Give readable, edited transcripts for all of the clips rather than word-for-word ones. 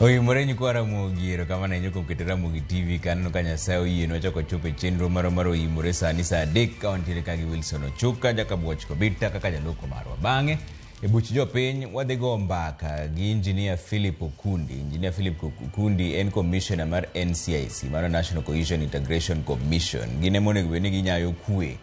Oye morenyi kwara mogiro kama na nyoko ketera mogi TV kanno kanya sayo yeno chako chope chenro maro imore sani sa dek kaunti kagi Wilson Ochuka jaka buoch ko bita kaka jaloko marwa bange e buch jo piny wadhi go mbaka gi engineer Philip Okundi en commissioner mar NCIC mar National Cohesion Integration Commission gine monego beni ginyayo kwe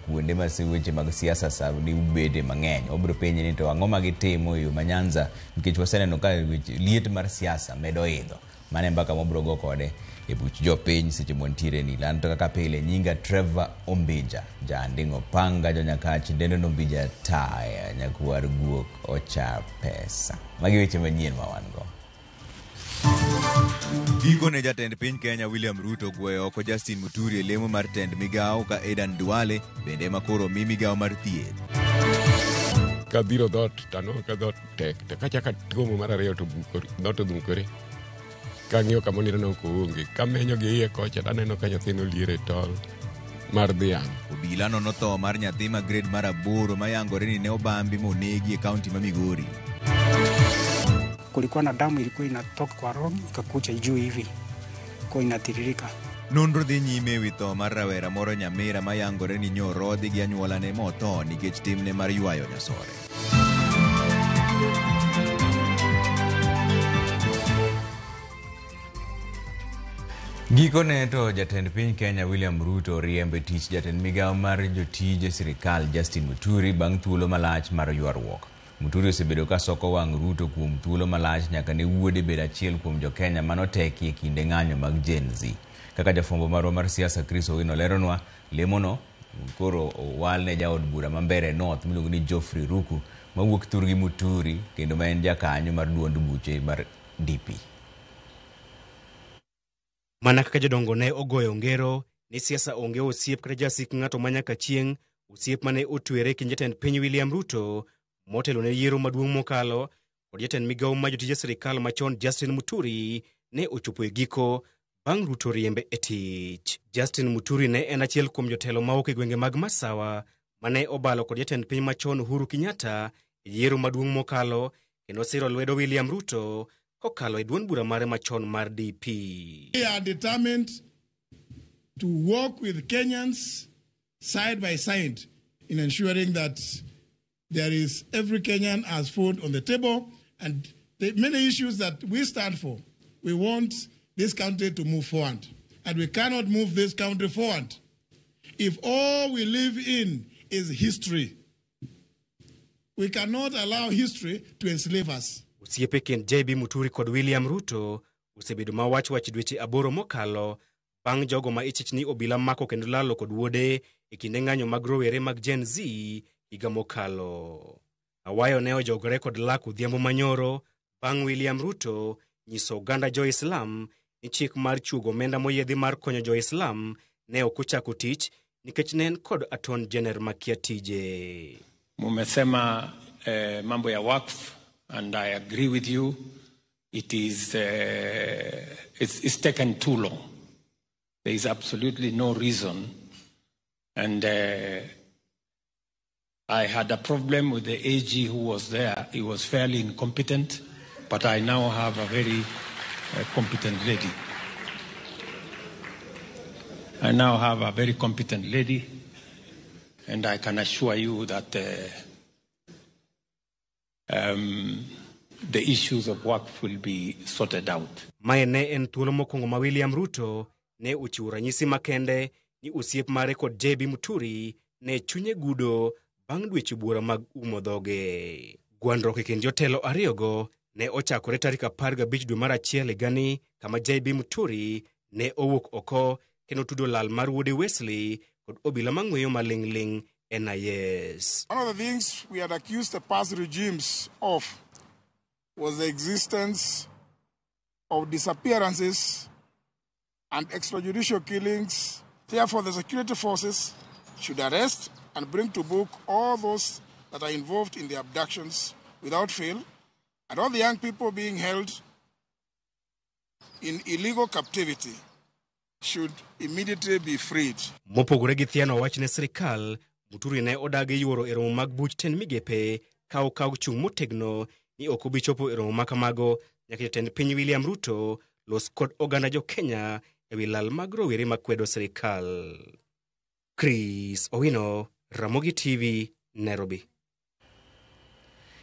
kuonde ma seweche mag siasa sa ni ubede mang'eny obro penye ni to ang'o ma gitimo yo manyanza nikech waseneno ka liet mar siasa medo idho mane mbaka mobro go kode e buch jo piny seche montiere ni lanto kaka pile nyinga Trevor Ombija jandingo panga jo nyakachi dendo Ombija taya nyakwar guok ocha pesa magi weche manyien ma wan go. Giko ne jatend piny Kenya William Ruto gweyo oko Justin Muturi lemo mar tend migao ka Aidan Duale bende makoro mi migao mar thieth. Kabiro dot tano ka dot tek kachaka tuomo mar ariyo to bukori dot dhukore kang'iyo kamonire no koonge kamenyo gi iye kocha aneno ka nyathino liere tol mar dhiang'. Obila no notho mar nyathi ma grade mar 8 mayangore ni ne obambi monegi e kaunti ma Migori. Kulikuwa na damu ilikuwa inatoka kwa roho ikakuja juu hivi kwa inatiririka. Nonro dhi nyime wi tho mar rawera moro Nyamira mayangore ni nyorodhi gi anyuolane motho nikech timne mar ywayo nyasore. Gikone to jatend piny Kenya William Ruto riembe tich jatend migao mar jotije sirikal Justin Muturi bang' thuolo malach mar ywaruok. Muturi osebedo ka soko wang' Ruto kuom thuolo malach nyaka ne wuode bedo achiel kuom jo Kenya manoteki e kinde ng'anyo mag Gen Z. Kaka jafwambo marwa mar siasa Chris Owino leronwa, lemono koro owal ne jaod bura mambere North miluongo ni Geoffrey Ruku mawuok thurgi Muturi kendo ma en jakanyo mar duond buche mar DP. Mana kaka jodongo ne ogoyo ngero ni siasa onge osiep kata jasik ng'ato manyaka chieng' osiep mane otwere kind jatend piny William Ruto motelo ne yiero maduong' mokalo kod jatend migao ma jotije sirikal machon Justin Muturi ne ochopo e giko bang' Ruto riembe e tich. Justin Muturi ne en achiel kuom jotelo maok e gwenge mag Masawa mane obalo kod jatend piny machon Uhuru Kenyatta e yiero maduong' mokalo kendo siro lwedo William Ruto kokalo e duond bura mare machon mar DP. We are determined to work with Kenyans side by side in ensuring that there is every Kenyan has food on the table, and the many issues that we stand for. We want this country to move forward, and we cannot move this country forward if all we live in is history. We cannot allow history to enslave us. Osiepe kind JB Muturi kod William Ruto osebedo mawach dweche 8 mokalo bang' jogo ma ichich ni obila mako kendo lalo kod wuode e kinde ng'anyo mag rowere mag Gen Z higa mokalo. Awayo ne ojogore kod lak odhiambo manyoro bang' William Ruto nyiso oganda jo-Islam ni chik mar chugo omenda moyiedhi mar konyo jo-Islam ne ok ochako tich nikech ne en kod aton jener makia tije. Mumesema mambo ya wakf, and I agree with you. It is it's taken too long. There is absolutely no reason, and I had a problem with the AG who was there. He was fairly incompetent, but I now have a very competent lady. I now have a very competent lady, and I can assure you that the issues of work will be sorted out. Mae ne en thuolo mokwongo ma William Ruto ne ochiwo ranyisi makende ni osiep mare kod JB Muturi ne chunye gudo bang' dweche buora mag umo dhoge. Gwandruok e kind jotelo ariyogo ne ochakore tarik 15 dwe mar achiel higani kama JB Muturi ne owuok oko kendo tudo lal mar wuode Wesley kod obila mang'weyo maling'ling NIS. One of the things we had accused the past regimes of was the existence of disappearances and extrajudicial killings. Therefore, the security forces should arrest and bring to book all those that are involved in the abductions without fail, and all the young people being held in illegal captivity should immediately be freed. Mopogore gi thiano wachne sirikal, Muturi ne odagi yuoro e romo mag buch tend migepe kaw chung motegno ni ok obi chopo e romo makamago nyaka jatend piny William Ruto los kod oganda jo Kenya e wi lal mag rowere makwedo sirikal. Chris Owino, Ramogi TV, Nairobi.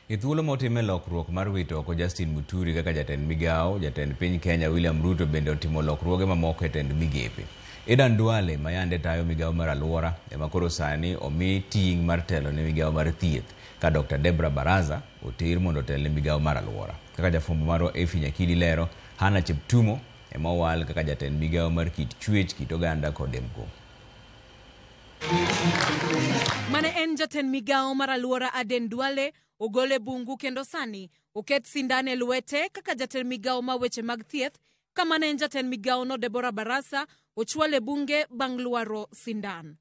Ithuolo motime lokruok mar wito oko Justin Muturi kaka jatend migao, jatend piny Kenya William Ruto bende otimo lokruoge mamoko e tend migepe. Aden Duale mayande tayo migao mar alwora ema koro sani omi ting' mar telo ne migao mar thieth ka Dr. Debra Baraza oter mondo tel ne migao mar alwora. Kaka jafwambo marwa Efi Nyakidi lero, Hannah Cheptumo ema owal kaka jatend migao mar kit chwech, kit oganda kod emko. Mane en jatend migao mar alwora Aden Duale ogole bungu kendo sani oket sindane lwete kaka jatend migao ma weche mag thieth, kama ne en jatend migao no Deborah Barasa ochwale bunge bang' luaro sindan.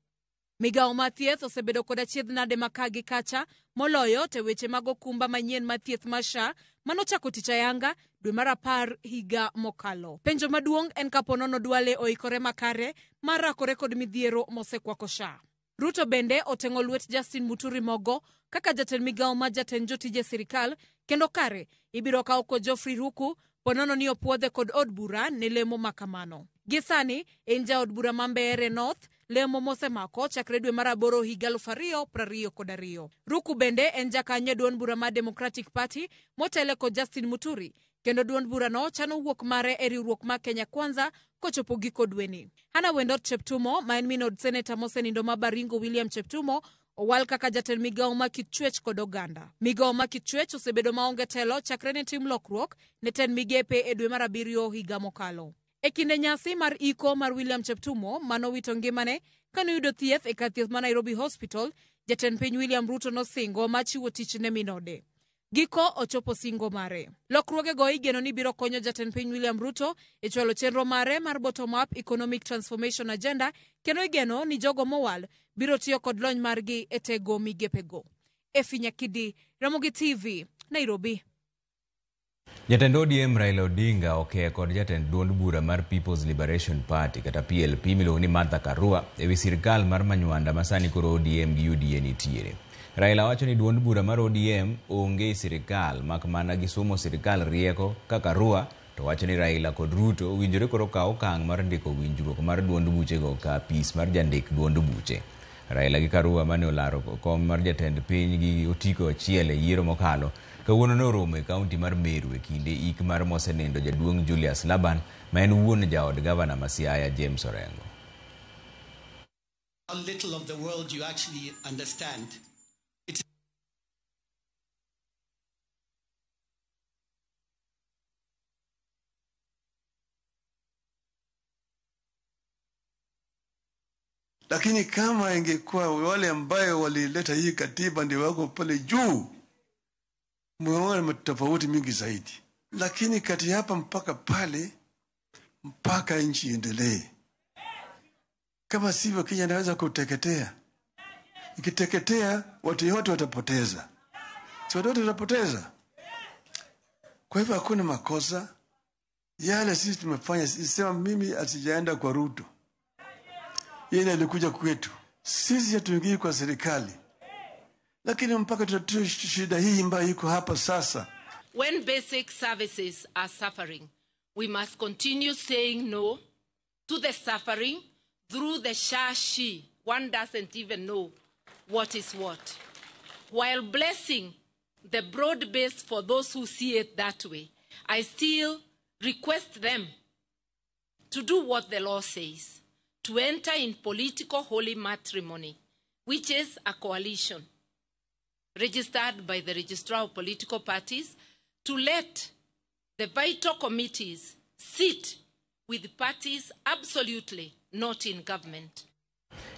Migao ma thieth osebedo kod achiedh nade makagi kacha moloyo te weche mag okumba manyien ma thieth masha manochako tich ayanga dwe mar 10 higa mokalo. Penjo maduong' en kaponono Duale oikore makare mar rakore kod midhiero mosekwako sha. Ruto bende otengo lwet Justin Muturi mogo kaka jatend migao ma jatend jotije sirikal, kendo kare ibiro kaw ko Geoffrey Ruku ponono ni opuodhe kod od bura ne lemo makamano. Gisani en jaod bura mambere North lemo mosemako chakre dwe mar 8 higa 2022. Ruku bende en jakanyo duond bura ma Democratic Party motele ko Justin Muturi, kendo duond bura no chano wuok mare e riwruok ma Kenya Kwanza kochopo giko dweni. Hannah Wendot Cheptumo ma en minod Senator mosenindo ma Baringo William Cheptumo owal kaka jatend migao ma kit chwech kod oganda. Migao ma kit chwech osebedo maonge telo chakre ne tim lokruok ne tend migepe e dwe mar 7 higa mokalo. E kinde nyasi mar iko mar William Cheptumo manowito ngimane kanoyudo thieth e kar thieth ma Nairobi Hospital, jatend piny William Ruto nosingo machiwo tich ne minode. Giko ochopo singo mare. Lokruoge go igeno ni biro konyo jatend piny William Ruto e chwalo chenro mare mar bottom up economic transformation agenda, kendo igeno ni jogo mowal biro tiyo kod lony margi e tego migepego. Efi Nyakidi, Ramogi TV, Nairobi. Jatend ODM Raila Odinga oke kod jatend duond bura mar People's Liberation Party kata PLP miluongo ni Martha Karua e wi sirkal mar manywanda masani koro ODM gi UDA nitiere. Raila wacho ni duond bura mar ODM onge sirkal makmana gisomo sirkal rieko ka Karua to wacho ni Raila kod Ruto winjore koro kawo okang' mar ndiko winjruok mar duond buche go ka pis mar jandik duond buche. Raila gi Karua mane olaro kom mar jatend piny gi otiko achiel e yiero mokalo kawuono noromo e kaunti mar Meru e kinde ik mar mosenindo jaduong' Julius Laban ma en wuon jaod gavana ma Siaya James Orengo. How little of the world you actually understand. Lakini kama ingekuwa wale ambayo walileta hii katiba ndio wako pale juu, mweona tofauti mingi zaidi. Lakini kati hapa mpaka pale, mpaka nchi endelee. Kama sivyo Kenya inaweza kuteketea. Ikiteketea, watu wote watapoteza. Si watu wote watapoteza. Kwa hivyo hakuna makosa. Yale sisi tumefanya, sisema mimi asijaenda kwa Ruto. Yeye alikuja kwetu. Sisi hatuingii kwa serikali. Lakini mpaka tutatue shida hii ambayo iko hapa sasa. When basic services are suffering, we must continue saying no to the suffering through the she. One doesn't even know what is what. While blessing the broad base for those who see it that way, I still request them to do what the law says, to enter in political holy matrimony, which is a coalition registered by the Registrar of Political Parties, to let the vital committees sit with parties absolutely not in government.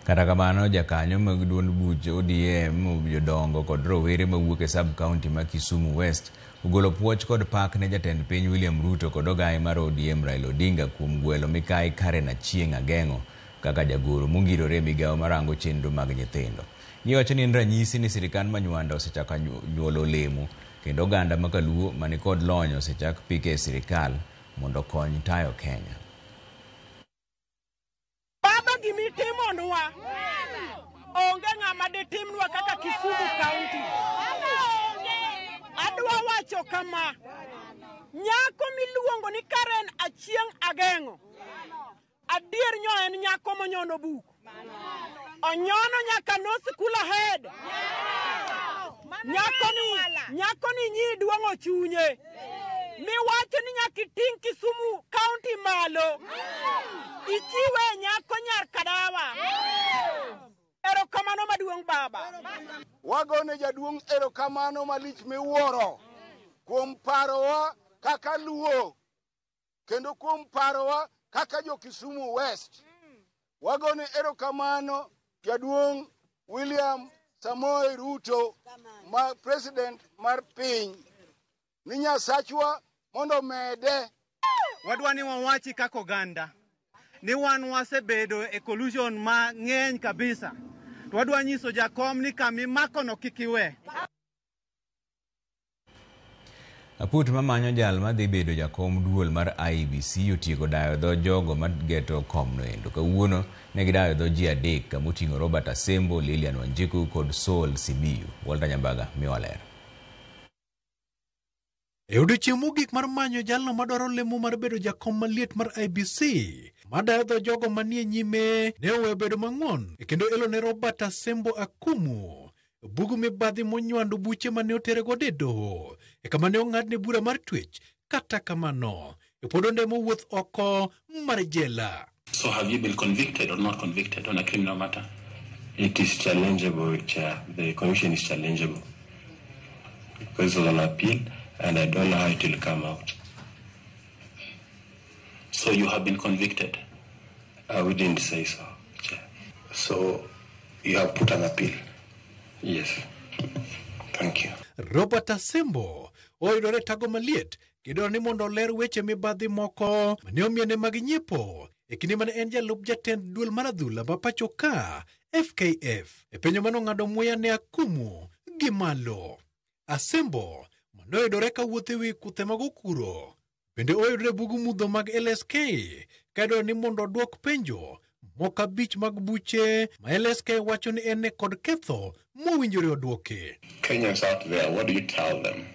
Kata kamano jakanyo mag duond buche ODM jodongo kod rowere mawuok e sub county ma Kisumu West ogolo puoch kod pak ne jatend piny William Ruto kod ogaye mar ODM Raila Odinga kuom gwelo mikai Karen Achieng' Ageng'o kaka jagoro mongirore migao marango chenro mag nyithindo. Iwacho ni en ranyisi ni sirikal manywanda osechako nyuolo olemo kendo oganda makaluo mani kod lony osechak pike e sirikal mondo kony tayo Kenya. Baba gimitimonwa onge ng'ama ditimnwa kaka Kisumu County. Adwa wacho kama nyako miluongo ni Karen Achieng' Ageng'o adier nyo en nyako monyono buk onyono nyaka no school ahead nyako ni nyi duong'o chunye miwacho ni nyaka iting' Kisumu County malo ichiwe nyako nyar kadawa. Erokamano maduong' baba. Wagone jaduong' erokamano malich miwuoro kuom parowa kaka Luo kendo kuom parowa kaka jo Kisumu West. Wagone erokamano jaduong' William Samoei Ruto ma president mar piny ni Nyasachwa mondo mede. Wadwa ni wawachi kako ganda ni wan wasebedo e collusion ma ng'eny kabisa. Wadwa nyiso jakom ni kami makono kikiwe. Aput mamanyo jal madhi bedo jakom duol mar IEBC otieko dayo dho jogo mageto komno endo. Kawuono ne gidayo dho ji adek kamoting'o Robert Asembo, Lilian Wanjiku kod Saul Simiyu. Walter Nyambaga miwaler. E odiechieng' mogik mar manyo jalno madwaro lemo mar bedo jakom maliet mar IEBC, madayo dho jogo manie nyime ne oweyo bedo mang'won kendo elo ne Robert Asembo akumu bugu mibadhi monywando buche mane oterego e doho kama ne ong'adne bura mar twech. Kata kamano pod ondemo wuoth oko mar jela. So have you been convicted or not convicted on a criminal matter? It is challengeable, Chair. The commission is challengeable because of an appeal, and I don't know how it will come out. So you have been convicted? We didn't say so, Chair. So you have put an appeal? Yes. Thank you. Robert Asembo oyudore tago maliet kidwaro ni mondo ler weche mibadhi moko mane omiene mag nyiepo e kinde mane en jalup jatend duol mar adhula ma pacho ka FKF e penyo mano ng'ado muya ne akumu gi malo. Asembo manoyudore ka wuotho ewi kuthe mag okuro bende oyudore bugu mudho mag LSK kidwaro ni mondo odwok penjo moko 5 mag buche ma LSK wacho ni en kod ketho mowinjore odwoke. Kenyans out there, what do you tell them?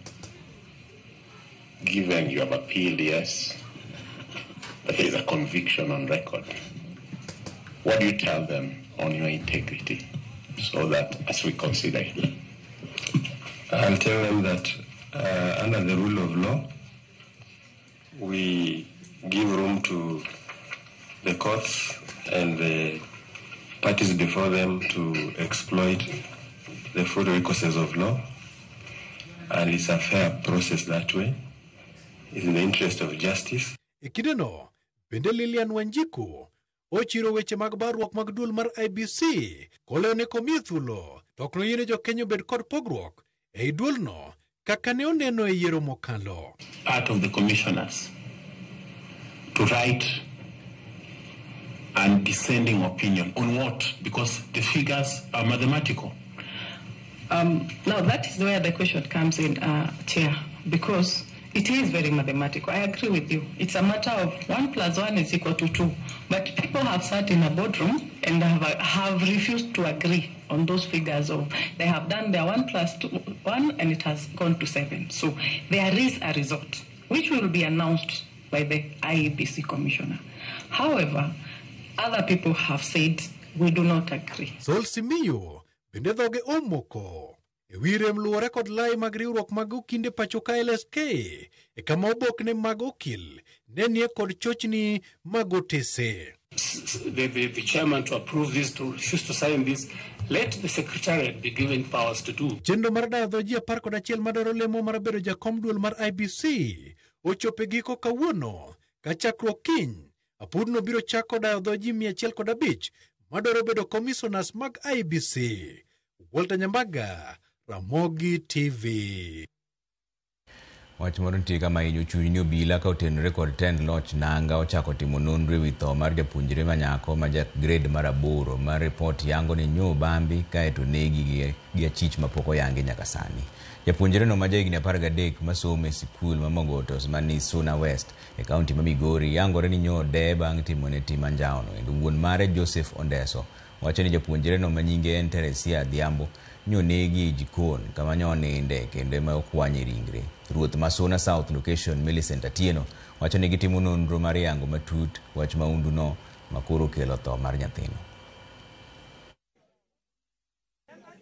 Given you have appealed, yes, but there is a conviction on record. What do you tell them on your integrity so that as we consider it? I'll tell them that under the rule of law, we give room to the courts and the parties before them to exploit the full recourses of law, and it's a fair process that way. It's in the interest of justice. Ikideno, bende Lilian Wanjiku ochiro weche mag barruok mag duol mar IEBC koleo ne komiye thuolo tokno yiene jo Kenya bed kod pogruok ei duolno kaka ne oneno e yiero mokalo. Part of the commissioners to write and dissenting opinion on what? Because the figures are mathematical. Now that is where the question comes in, Chair, because it is very mathematical. I agree with you. It's a matter of 1 + 1 is equal to 2. But people have sat in a boardroom and have refused to agree on those figures of they have done their 1 + 1 and it has gone to 7. So there is a result which will be announced by the IEBC commissioner. However, other people have said we do not agree. Saul Simiyu bende dhoge omoko e wirem luwore kod lai mag riwruok mag okinde pacho ka LSK e kama obokne mag okil ne nie kod chochni mag otese. The chairman to approve this, to refuse to sign this, let the secretariat be given powers to do. Chenro mar dayo dho ji 11 madwaro lemo mar bedo jakom duol mar IEBC ochopo e giko kawuono ka chakruok kiny apudno biro chako dayo dho ji 105 madwaro bedo commissioners mag IEBC. Walter Nyambaga, Ramogi TV. Wach moro nitie kama inyo chuny obila ka otenore kod tend loch nanga ochako timo nonro ewi tho mar japuonjre manyako ma ja grade mar 8 mar report yango ni nyo bambi kaeto negi gi achich mapok oyangi nyaka sani. Japuonjre no ma jahigni 13 masomo e sikul ma Mogotos mani Suna West e kaunti ma Migori yangore ni nyo de bang' timo ne tim anjao no. Wuon mare Joseph Ondeso wacho ni japuonjre no manyinge en Teresia Adhiambo nyo negi jikon kama nyo ninde kendo ma okwanye ringre. Ruoth ma Suna South Location Millicent Atieno wacho ni gitimo nonro mar yango matut wach maundu no makoro kelo tho mar nyathino.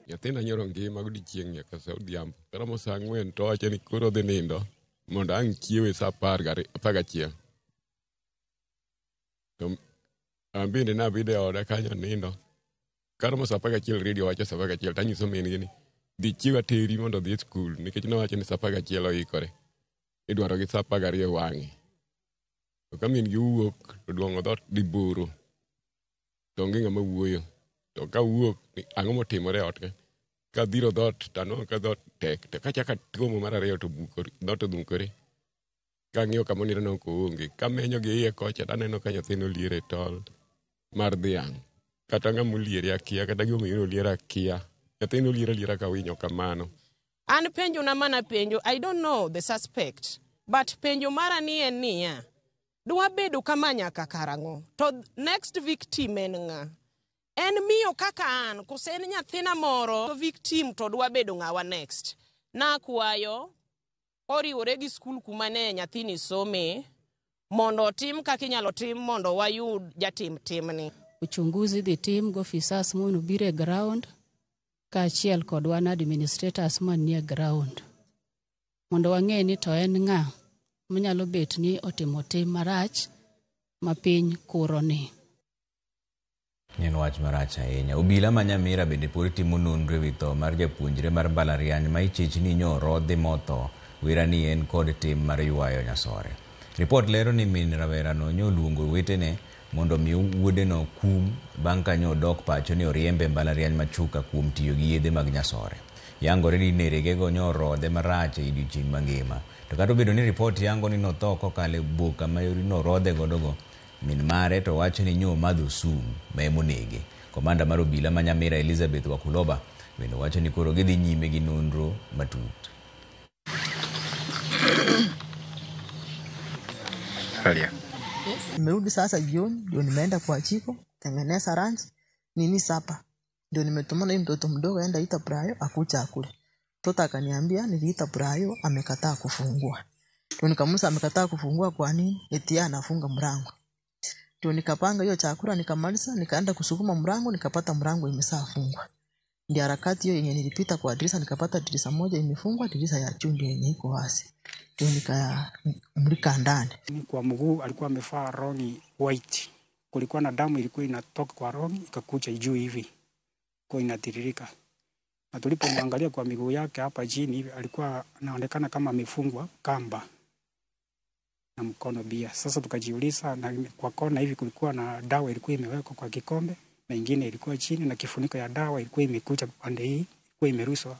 Nyathina nyoro ngima godiochieng' nyaka sa odhiambo. Karomo sa 4 to wacho ni koro dhi nindo mondo ang' chiewe sa 11. To bende nabide oda kanyo nindo. Karomo sa 11 redio wacho sa 11 tanyiso min gini dhi chiwa teri mondo dhi e skul nikech nowacho ni sa 11 oikore. Idwaro gi sa 12 wang'e. To ka min gi wuok to duong'o dhot di boro. To onge ng'ama wuoyo. To ka wuok ang'o motimore ot ka dhiro dhot tano ka dhot tek to kachaka tuomo mar 2 to bukore dhot odhukore. Ka ng'iyo kama onire no ko onge. Ka menyo gi iye kocha taneno ka nyathino liere e tol mar dhiang'. Kata ng'ama oliere akia kata gima oliere akia. Nyathino oliere ka winyo kamano. An penjo na mana penjo. I don't know the suspect. But penjo mara ni en niya. Dwa bedo kama nyaka karang'o. To next victim en ng'a? En miyo kaka an, kose en nyathina moro, to victim to dwa bedo ng'awa next. Na kwayo, oriwore gi skul kumane nyathini some, mondo tim kaka inyalo tim mondo wayud jatim timni. Uchunguzi dhi tim go officers mono bire ground, kaachiel kod wan administrators man nie ground. Mondo wang'e ni to en ng'a manyalo bet ni otimo tim marach ma piny kuro ni. En wach marach ahinya. Obila ma Nyamira bende pod timo nonro ewi tho mar japuonjre mar mbalariany ma ichich ni nyo rodhi motho wera ni en kod tim mar ywayo nyasore. Report lero ni min rawera no nyo luongo wetene mondo mi wuode no kum bang' ka nyo dok pacho ni oriembe mbalariany ma Chuka kuom tiyo gi yedhe mag nyasore. Yangore ni nerege go nyo rodhe marach e odiechieng' mangima. To kata obedo ni report yango ni notho kokale boka ma yori no rodhe godogo, min mare to wacho ni nyo madho sum ma emonege. Komanda mar obila ma Nyamira Elizabeth Wakuloba bende wacho ni koro gidhi nyime gi nonro matut. Halia. Nimerudi sasa jioni, ndio nimeenda kwa Chiko, tengeneza ranch, nini sapa. Ndio nimetumana mtoto mdogo aenda ita Brayo akuja akule. Mtoto akaniambia niliita Brayo amekataa kufungua. Ndio nikamuuliza amekataa kufungua kwa nini? Eti anafunga mlango. Ndio nikapanga hiyo chakula nikamaliza, nikaenda kusukuma mlango, nikapata mlango imeshafungwa. Ndio harakati hiyo yenye nilipita kwa dirisha nikapata dirisha moja imefungwa, dirisha ya juu ndio yenye iko wazi. Ndio nikamulika ndani. Kwa mguu alikuwa amevaa rongi white. Kulikuwa na damu ilikuwa inatoka kwa rongi ikakuja juu hivi. Kwa inatiririka. Na tulipomwangalia kwa miguu yake hapa chini hivi alikuwa anaonekana kama amefungwa kamba na mkono bia. Sasa tukajiuliza, na kwa kona hivi kulikuwa na dawa ilikuwa imewekwa kwa kikombe na ingine ilikuwa chini na kifuniko ya dawa ilikuwa imekuja pande hii, ilikuwa imerushwa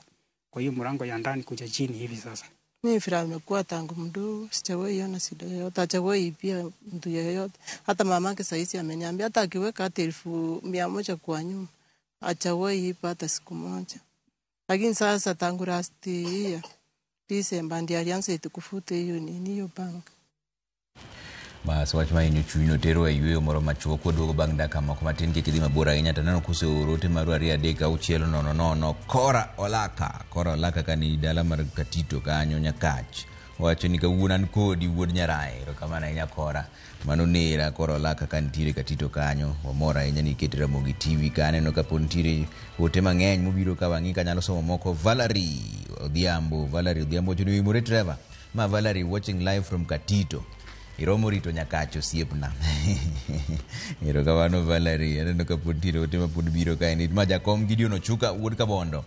kwa hiyo mlango ya ndani kuja chini hivi. Sasa mimi fira nimekuwa tangu mdogo, sijawahi ona shida yoyote, hajawahi pia mtu yeyote. Hata mamake saizi ameniambia hata akiweka hata 100 kwa nyuma hajawahi pata siku moja. Lakini sasa tangu last year December ndio alianza itukufute hiyo bank. Bas wach ma inyo chuny otero e yweyo moro machuok koduogo bang' dakika moko matin kik idhi mabor ahinya to neno kuseorote mar 2-3-6-0-0 Kora Olaka kani dala mar Katito kanyo Nyakach wacho ni kawuono an kodi wuod Nyaraye erokamano ahinya Kora mano nera Kora Olaka kanitiere Katito kanyo wamor ahinya ni iketo Ramogi TV kaneno kapod nitiere ote mang'eny mobiro ka wang'i kanyalo somo moko. Valerie Odhiambo wacho ni wimore Trevor ma Valerie watching live from Katito iromo rito Nyakach osiepna. Erokamano Valerie aneno kapod nitiere ote mapod biro ka en ma jakom Gideon Ochuka wuod Kabondo.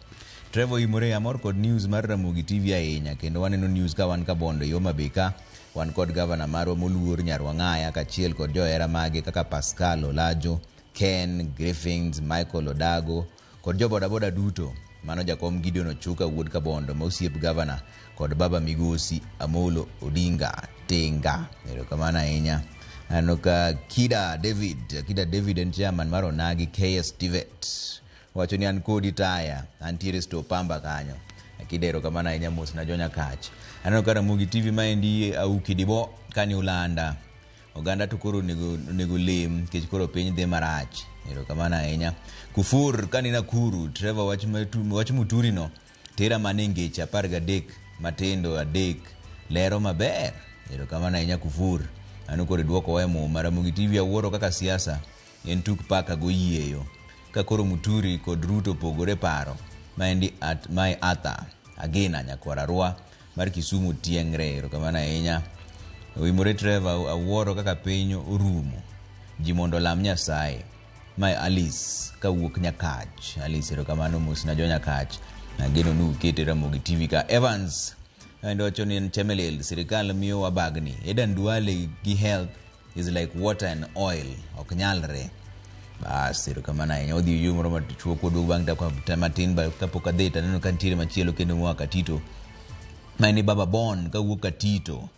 Trevor Imore amor kod news mar Ramogi TV ahinya kendo waneno news ka wan Kabondo yo mabeka wan kod governor marwa moluor Nyarwang'aya kachiel kod johera mage kaka Pascal Olajo, Ken Griffins, Michael Odago kod jobodaboda duto mano jakom Gideon Ochuka wuod Kabondo ma osiep governor kod baba Migosi Amolo Odinga Tenga. Erokamano ahinya. Anoka Kida David en chairman mar Onagi KS Tivet. Wacho ni an kodi taya antiere sto pamba kanyo. Kida erokamano ahinya mos na jonya kach. Anoka Ramogi TV maendi Aukidibo kani Ulanda. Oganda to koro nego lem kech koro piny dhi marach. Erokamano ahinya. Kufur kani Nakuru Trevor wach Muturi no tera manengeche 13 matindo 3 lero maber. Erokamano ahinya Kufur. Ano kore duoko wemo Ramogi TV awuoro kaka siasa en tuk paka go yieyo. Ka koro Muturi kod Ruto pogore paro maendi at my ata agena nyakwara rwa mar Kisumu tiengre. Erokamano ahinya. Wimore Trevor awuoro kaka piny orumo ji mondo lam Nyasaye. Mai Alice kawuok Nyakach. Alice erokamano mos na jo Nyakach. Ageno nu kete Ramogi TV ka Evans endo choni en Chemelil sirikal miyo wabagni. Edan Duale gi health is like water and oil ok nyalre. Bas erokamano ahinya. Odhi yumoro matuchuo kodog bang' da matin ba kapok adhi taneno kantiere machielo kendo mwaka Tito. Maini Baba Bon kawuok Katito.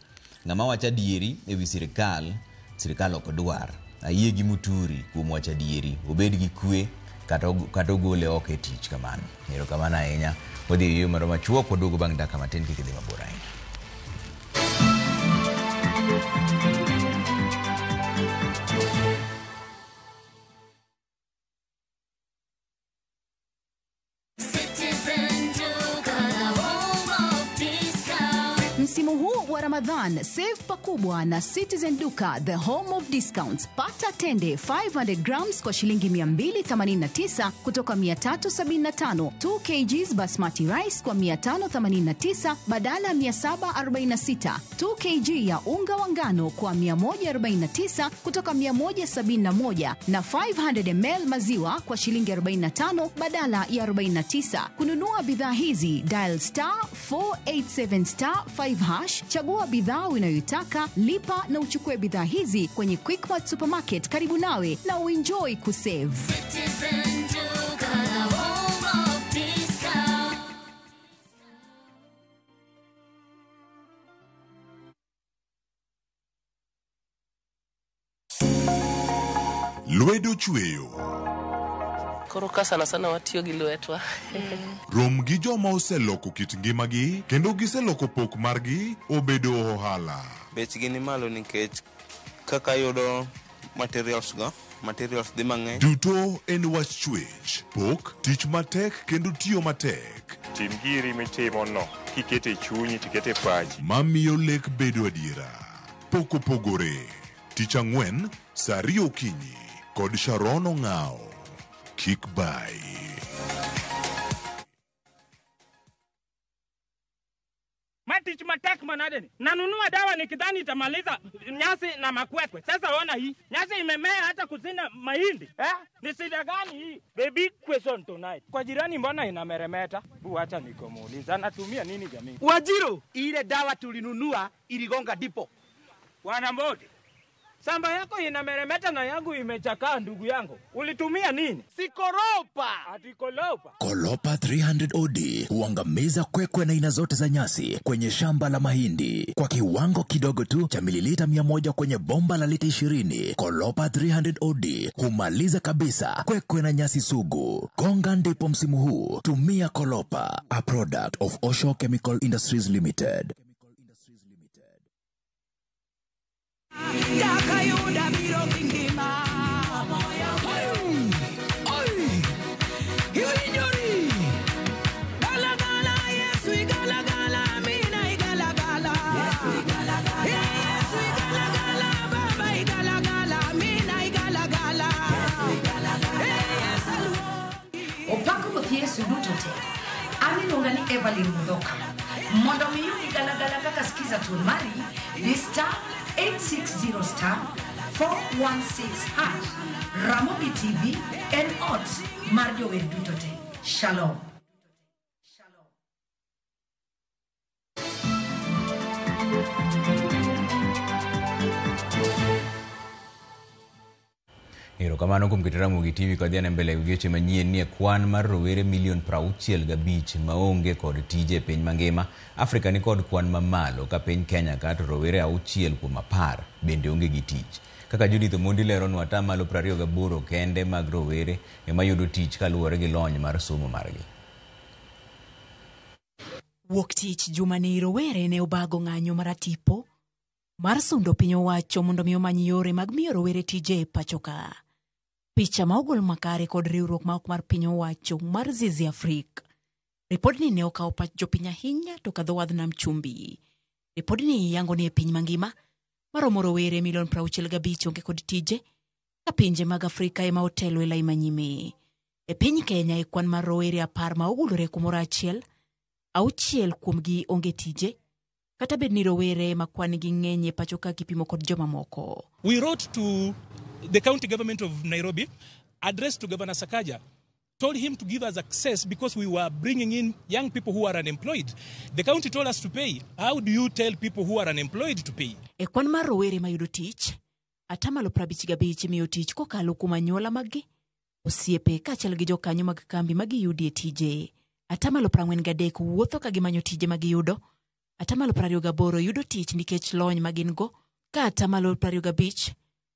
Ng'ama wacha dieri ewi sirikal ok dwar. Ayie gi Muturi kuom wacha dieri obed gi kwe kata ogole ok e tich kamano. Erokamano ahinya. Odhi yumoro machuo kodog bang' dakika matin kikidhi mabor ahinya. Msimu huu wa Ramadhan, save pakubwa na Citizen Duka, the home of discounts. Pata tende 500 grams kwa shilingi 289 kutoka 375. 2 kgs basmati rice kwa 589 badala 746. 2 kg ya unga wa ngano kwa 149 kutoka 171 na 500 ml maziwa kwa shilingi 45 badala ya 49. Kununua bidhaa hizi dial *487*5 hash, chagua bidhaa unayoitaka, lipa na uchukue bidhaa hizi kwenye Quickmart Supermarket karibu nawe na uenjoy kusave. Lwedo chweyo. Koro ka sana watiyo gi lwetwa. Rom gi joma oseloko kit ngimagi kendo giseloko pok margi obedo ohala. Bechgi ni malo nikech kaka yudo materials dhi mang'eny. Duto en wach chwech, pok, tich matek kendo tiyo matek. Tim giri mitimo no, kikete chunyi tikete pachi. Mamiyo lek bedo adiera. Pok opogore. Tich ang'wen, saa 2 okinyi kod Sharon Ong'ao. Kick by. Matich matek manadeni. Nanunua dawa nikidhani itamaliza nyasi na makwekwe. Sasa ona hii. Nyasi imemea hata kusina mahindi. Ni shida gani hii? Baby question tonight. Kwa jirani mbona inameremeta? Acha nikomuuliza. Anatumia nini jamii? Wajiro, ile dawa tulinunua iligonga dipo. Bwana Mbodi. Samba yako inameremeta na yangu imechakaa ndugu yangu. Ulitumia nini? Sikoropa. Ati kolopa. Kolopa 300 OD huangamiza kwekwe na aina zote za nyasi kwenye shamba la mahindi kwa kiwango kidogo tu cha mililita 100 kwenye bomba la lita 20. Kolopa 300 OD humaliza kabisa kwekwe na nyasi sugu. Konga ndipo msimu huu. Tumia Kolopa, a product of Osho Chemical Industries Limited. Dakayuda biro bingima Hiwinyori Galagala Yesu igalagala Mina igalagala Yesu igalagala Baba igalagala Mina igalagala Opako moth Yesu duto te Aminonga ni Evelyn Mudhoka Mondo miyu igalagala kaka skiza tur mari This time 860*416# Ramogi TV and odds Marjo Dutote. Shalom. Erokamano kuom keto Ramogi TV kod dhiane mbele weche manyien ni kwan mar rowere milion 65 maonge kod tije piny mangima. Afrika ni kod kwan mamalo ka piny Kenya ka to rowere 6 kuom 10 bende onge gi tich. Kaka Judith Omondi lero ni atamalo 28 kende mag rowere ema yudo tich kaluwore gi lony mar somo margi. Wuok tich juma ni rowere ne obago ng'anyo maratipo mar sundo piny owacho mondo mi omany yore mag miyo rowere tije pachoka. Picha ma ogol makare kod riwruok ma ok mar piny owacho mar Zizi Afrika. Ripodni ne okawo pach jopiny ahinya to kadho wadh nam chumbi. Ripodni yango ni e piny mangima maromo rowere milion 65 onge kod tije ka pinje mag Afrika ema otelo e lai manyime. E piny Kenya e kwan mar rowere 10 ma ogulore kumoro achiel, 6 kuomgi onge tije kata bed ni rowere ma kwan gi ng'eny e pachoka kipimo kod joma moko. We wrote to the county government of Nairobi, addressed to Governor Sakaja, told him to give us access because we were bringing in young people who are unemployed. The county told us to pay. How do you tell people who are unemployed to pay? E kwan mar rowere ma yudo tich, atamalo 55 miyo tich kokalo kuom anyuola maggi, osiepe kaachiel gi jokanyo mag kambi magiyudie tije. Atamalo 43 wuotho ka gimanyo tije magiyudo. Atamalo 28 yudo tich nikech lony magin go, ka atamalo 25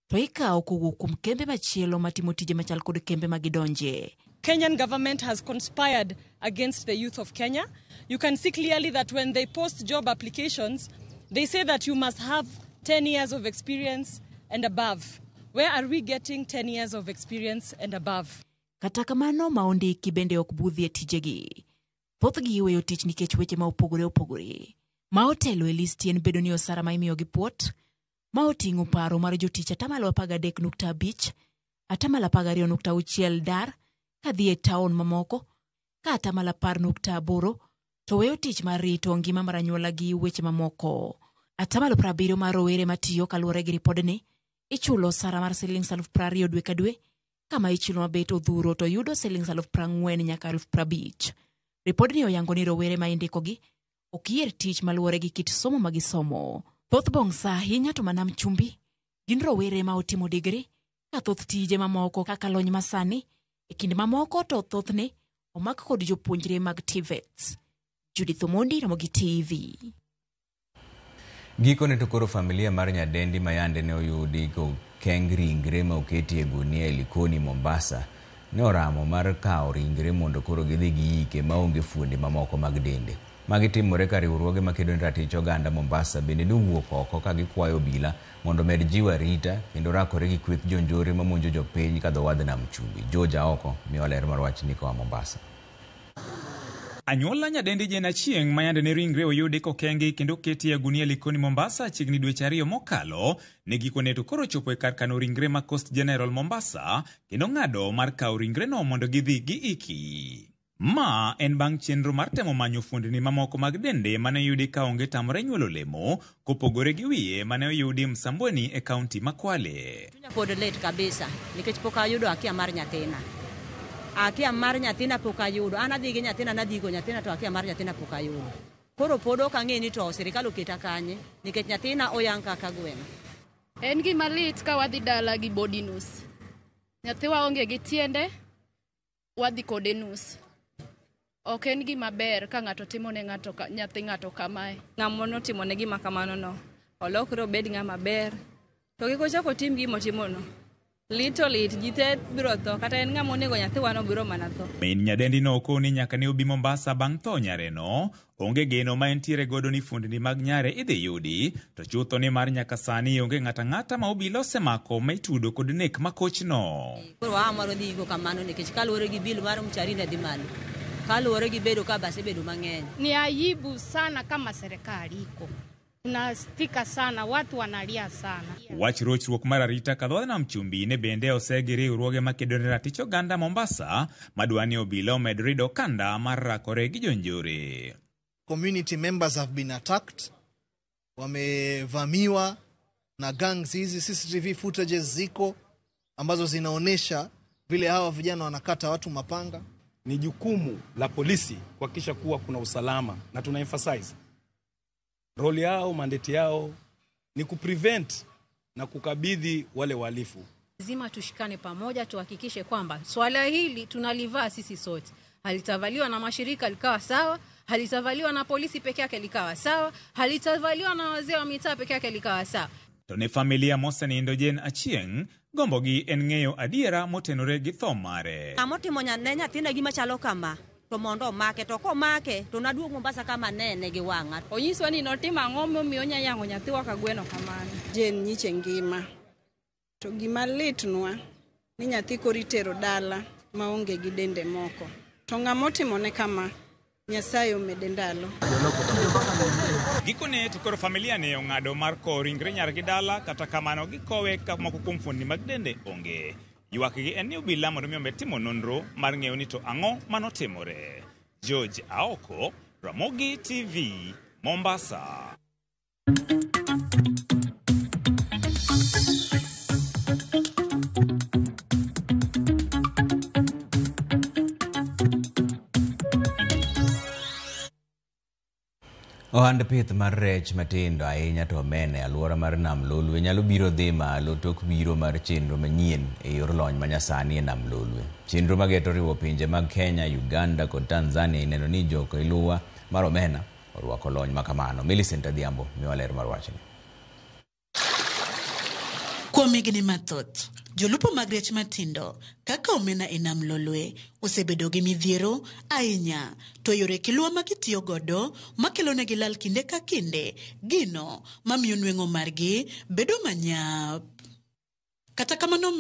to ikawo kowuok kuom kembe machielo matimo tije machal kod kembe magidonje. Kenyan government has conspired against the youth of Kenya. You can see clearly that when they post job applications, they say that you must have 10 years of experience and above. Where are we getting 10 years of experience and above? Kata kamano maondiki bende ok budhi e tijegi. Thothgi iweyo tich nikech weche ma opogore. Ma otelo e listi en bedo ni osara ma imiyo gi puot, ma oting'o paro mar jotich atamalo 13.5, atamalo 12.6 dar, ka dhi e taon mamoko, ka atamalo 10.8, to weyo tich mar rito ngima mar anyuola gi weche mamoko. Atamalo 70 mar rowere matiyo kaluwore gi ripodni, ichulo osara mar Sh20,000 dwe ka dwe, kama ichulo mabet odhuro to yudo Sh40,000 nyaka 50,000. Ripodni oyango ni rowere ma indikogi ok yier tich maluwore gi kit somo magisomo. Thoth bongsa ahinya to manam chumbi gin rowere ma otimo digri, ka thoth tije mamoko kaka lony masani, e kinde mamoko to thothne omak kod jopuonjre mag TVETs. Judith Omondi, Ramogi TV. Gikone to koro familia mar nyadendi mayande ne oyudi ko keng ringre ma oketi e gunia e Likoni, Mombasa ne oramo mar kawo ringre mondo koro gidhi giike maonge fuonde mamoko mag dende. Magitimore ka riwruoge makedo ne ratich oganda Mombasa bende nowuok oko ka gikwayo obila mondo med jiwa rita kendo rakore gi kweth jonjore mamonjo jopiny kadho wadh nam chumbi. Joja oko miyo ler mar wach ni koa Mombasa. Anyuola nyadendi Jane Achieng' ma yande ne ringre oyudi kokengi kendo keti e gunia Likoni, Mombasa chiegni dweche 2 mokalo, ne gikone to koro chopo e kar kano ringre ma Coast General Mombasa kendo ng'ado mar kawo ringre no mondo gidhi giiki. Ma en bang' chenro mar temo manyo fuondni mamoko mag dende mane yudi ka onge tamore nyuolo lemo kopogore gi wiye mane oyudi Msambweni e kaunti ma Kwale. Pod late kabisa nikech pok ayudo akia mar nyathina. Akia mar nyathina pok ayudo. An adhi gi nyathina nadhigo nyathina to akia mar nyathina pok ayudo. Koro pod ok ang'e ni to sirikal oketa kanye nikech nyathina oyang kaka gweno. En gima lit ka wadhi dala gi body nus. Nyathiwa onge gi tiende, wadhi kode nus. Ok en gima ber ka ng'ato timo ne ng'ato nyathi ng'ato kamae. Ng'amono timo ne gima kamano no. Olokro bed ng'ama ber. To kikochako tim gima timono. Lit jite biro tho kata en ng'ama onego nyathiwa no biro mana tho. Min nyadendi no okoni nyaka ne obi Mombasa bang' tho nyare no, onge geno ma entiere godo ni fuondni mag nyare idhi yudi, to chutho ni mar nyaka sani onge ng'ata ma obila osemako ma itudo kod nek makochno. Koro amaro dhi go kamano nikech kaluwore gi bil mar mcharine dhi malo. Kaluwore gi bedo ka base bedo mang'eny. Ni aibu sana kama serikali iko. Tunastika sana, watu wanalia sana. Wach rochruok mar arita kadho nam chumbi ne bende osegiri riwruoge makedo ne ratich oganda Mombasa madwani obila omed rido kanda mar rakore gi jonjore. Community members have been attacked. Wamevamiwa na gangs hizi. CCTV footages ziko ambazo zinaonesha vile hawa vijana wanakata watu mapanga. Ni jukumu la polisi kuhakikisha kuwa kuna usalama, na tuna emphasize role yao, mandate yao ni kuprevent na kukabidhi wale wahalifu. Lazima tushikane pamoja, tuhakikishe kwamba swala hili tunalivaa sisi sote. Halitavaliwa na mashirika likawa sawa, halitavaliwa na polisi peke yake likawa sawa, halitavaliwa na wazee wa mitaa peke yake likawa sawa. To ne familia Mosani Indojen Achieng, gombogi en ng'eyo adiera motenore gi tho mare. Amotimo ne nyathina gima chalo kama, to mondo make, to komake to naduogo Mombasa kama nene gi wang'a. Onyiswa ni notimo ang'o momiyo onya yango nyathiwa ka gweno kamano. Jen nyiche ngima. To gima litnwa ni nyathi koritero dala maonge gi dende moko. To ng'amotimo ne kama, Nyasaye omede ndalo. Gikone to koro familia ne ong'ado mar kowo ringre nyargi dala, kata kamano gikowe ka moko kuom fuondni mag dende onge. Ywakgi en ni obila mondo omi timo nonro mar ng'eyo ni to ang'o manotimore. George Aoko, Ramogi TV, Mombasa. Ohand pith mar rech matindo ahinya to omene alwora mar Nam Lolwe nyalo biro dhi malo tok biro mar chenro manyien e yor lony manyasani e Nam Lolwe. Chenro mageto riwo pinje mag Kenya, Uganda kod Tanzania ineno ni joko iluwa mar omena orwako lony makamano. Millicent Adhiambo miwa ler mar wachni. Kuom higni mathoth, jolupo mag rech matindo kaka omena e Nam Lolwe osebedo gi midhiero ahinya, to yore kiluwa ma gitiyo godo makelo negi lal kinde ka kinde, gino mamiyo nweng'o margi bedo manyap. Kata kamano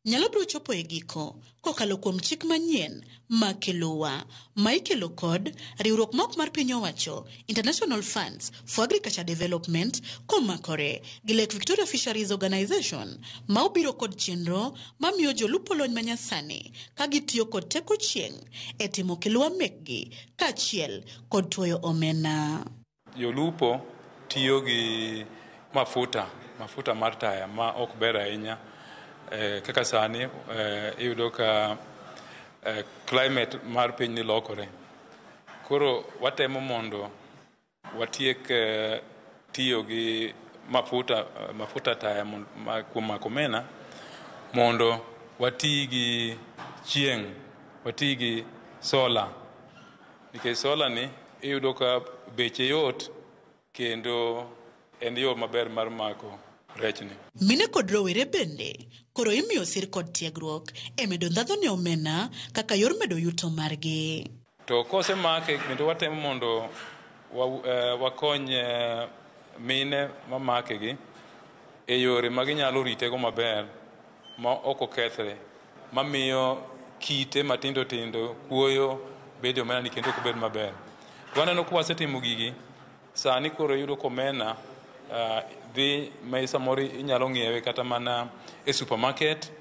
nyalo biro chopo e giko kokalo kuom chik manyien ma kiluwa ma ikelo kod riwruok mok mar piny owacho International Funds for Agriculture Development komakore gi Lake Victoria Fisheries Organization ma obiro kod chenro mamiyo jolupo lony manyasani ka gitiyo kod teko chieng' e timo kiluwa mekgi kaachiel kod tuoyo omena. Jolupo tiyo gi mafuta mar taya ma ok ber ahinya. Kaka sani iyudo ka climate mar piny ni lokore. Koro watemo mondo watiek tiyo gi mafuta taya kuom mako omena, mondo wati gi chieng', wati gi sola. Nikech sola ni iyudo ka beche yot kendo en yo maber mar mako rechni. Mine kod rowere bende koro imiyo sir kod tiegruok e medo ndhadho ne omena kaka yor medo yuto margi. To kose make kendo watemo mondo wakony mine mamake gi e yore ma ginyalo ritego maber ma ok okethre, mamiyo kite matindo tindo kuoyo bedo omena ni kendo ok bed maber. Waneno ka wasetimo gigi, sani koro yudo komena dhi ma samoro inyalo ng'iewe kata mana e supermarket,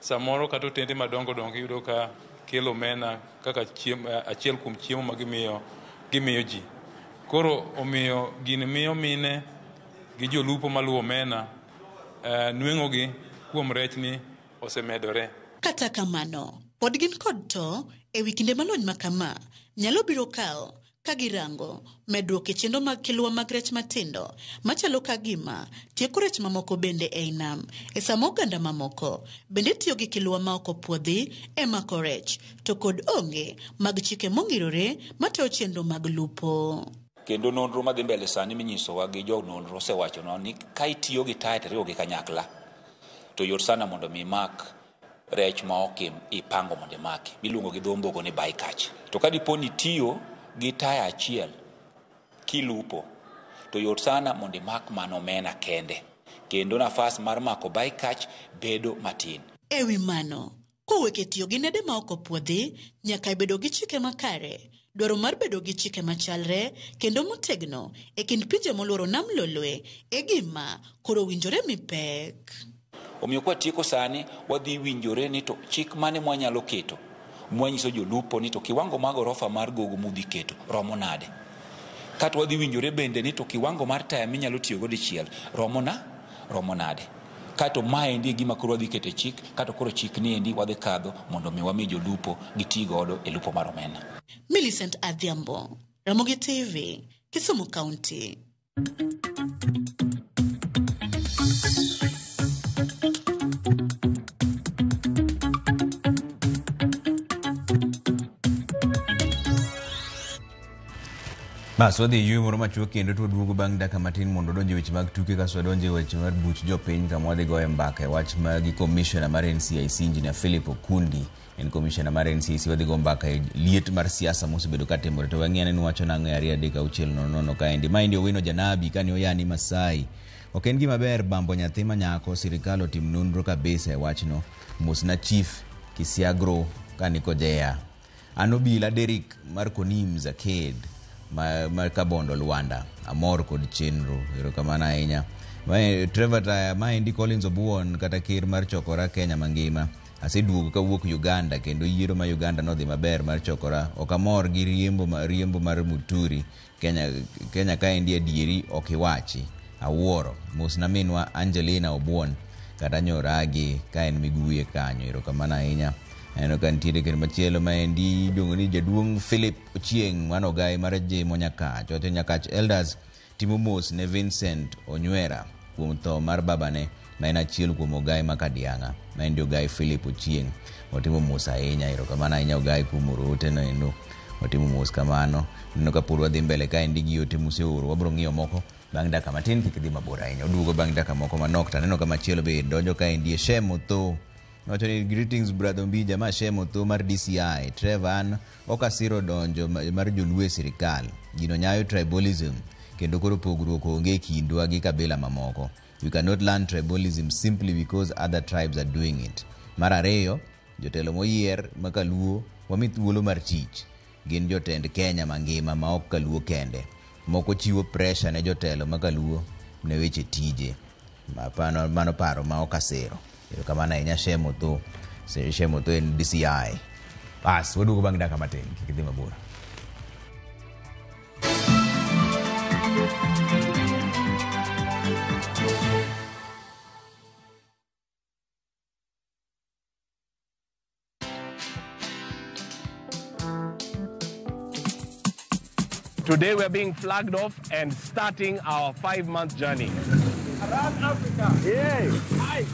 samoro kata otende madongo dongo yudo ka kelo omena kaka achiel kuom chiemo ma gimiyo ji. Koro omiyo gini miyo mine gi jolupo maluwo omena nweng'ogi kuom rechni osemedore. Kata kamano, pod gin kod to e wi kinde malony makama nyalo biro kawo ka girango medruok e chenro mag kiluwa mag rech matindo machalo ka gima tieko rech mamoko bende e nam e samo oganda mamoko bende tiyo gi kiluwa ma ok opuodhi e mako rech to kod onge mag chike mong'irore mateo chenro mag lupo. Kendo nonro madhi mbele sani minyisowa gi jo nonro osewacho ni ka itiyo gi taya teriwo gi kanyakla to yot sana mondo mi mak rech ma ok ipango mondo imaki, miluongo gi dho ombogo ni bycatch. To ka dipo ni tiyo gi taya achiel kilupo to yot sana mondo imak mano omena kende, kendo nafas mar mako bycatch bedo matin. E wi mano, koweke tiyo gi nede ma ok opuodhi nyaka bedo gi chike makare. Dwaro mar bedo gi chike machalre kendo motegno e kind pinje moluoro Nam Lolwe e gima koro winjore mipek. Omiyo kwa tieko sani wadhi winjore ni to chik mane mwanyalo keto mwanyiso jolupo ni to kiwango mag orofa mar gogo mudhi keto romo nade. Kata wadhi winjore bende ni to kiwango mar taya minyalo tiyo go dichiel romo nade. Kato maendi gima koro wadhi kete chik, kato koro chik ni endi wadhi kadho mondo mi wami jolupo giti godo e lupo mar omena. Millicent Adhiambo, Ramogi TV, Kisumu County. Bas wadhi yue moro machuok kendo to duogo bang' dakika matin mondo donje weche mag tuke kaso donje weche mar buch jopiny kama wadhi goye mbaka wach mag commissioner mar NCIC Engineer Philip Okundi. En commissioner mar NCIC wadhi go mbaka liet mar siasa mosebedo katimore to wang'iyane ni wacho nang'o 2:6 kaendi. Maendi Owino Janabi kani oyani Masai. Ok en gima ber bambo nyathi ma nyako, sirikal otim nonro kabisa e wachno. Musna Chief Kisiagro kani kodea. Anobila Derek Marconim Zaked mar Kabondo Luanda amor kod chenro erokamano ahinya. Trevor Taya maendi Collins Obuon kata ker mar chokora Kenya mangima aseduogo kawuok Uganda kendo yiero ma Uganda nodhi maber mar chokora. Ok amor gi riembo mar Muturi Kenya kaendi adieri ok iwachi awuoro. Mosna minwa Angelina Obuon kata Nyoragi ka en miguye kanyo erokamano ahinya. Eno kan tiere ker machielo maendi dongo ni jaduong' Philip Ochieng Manogai mar Jemo Nyakach. Ote Nyakach Elders timo mos ne Vincent Onywera kuom tho mar babane ma en achiel kuom Ogai Makadianga. Maendi Ogai Philip Ochieng otimo mos ahinya erokamano ahinya Ogai kuom ote no endo otimo mos kamano. Neno ka pod wadhi mbele kaendi gi ote museoro wabro ng'iyo moko bang' dakika matin kik dhi mabor ahinya. Oduogo bang' dakika moko manok to neno ka machielo be donjo kaendi Shemo Tho. Nochoni greetings brother Mbija ma Shemo Tho mar DCI. Trevan okasiro donjo mar joluo sirikal. Gino nyayo tribalism kendo koro pogruok onge kindwa gi kabila mamoko. We cannot learn tribalism simply because other tribes are doing it. Mar ariyo, jotelo moyier makaluo wami thuolo mar tich. Gin jotend Kenya mangima ma ok kaluo kende. Moko chiwo pressure ne jotelo makaluo ne weche tije. Mano paro ma okasiro. Kamana inya Shemo Tho en DCI. Bas wadugo bang' dakika matin kik dhi mabor. Today we're being flagged off and starting our 5-month journey. Around Africa. Yay! Hi.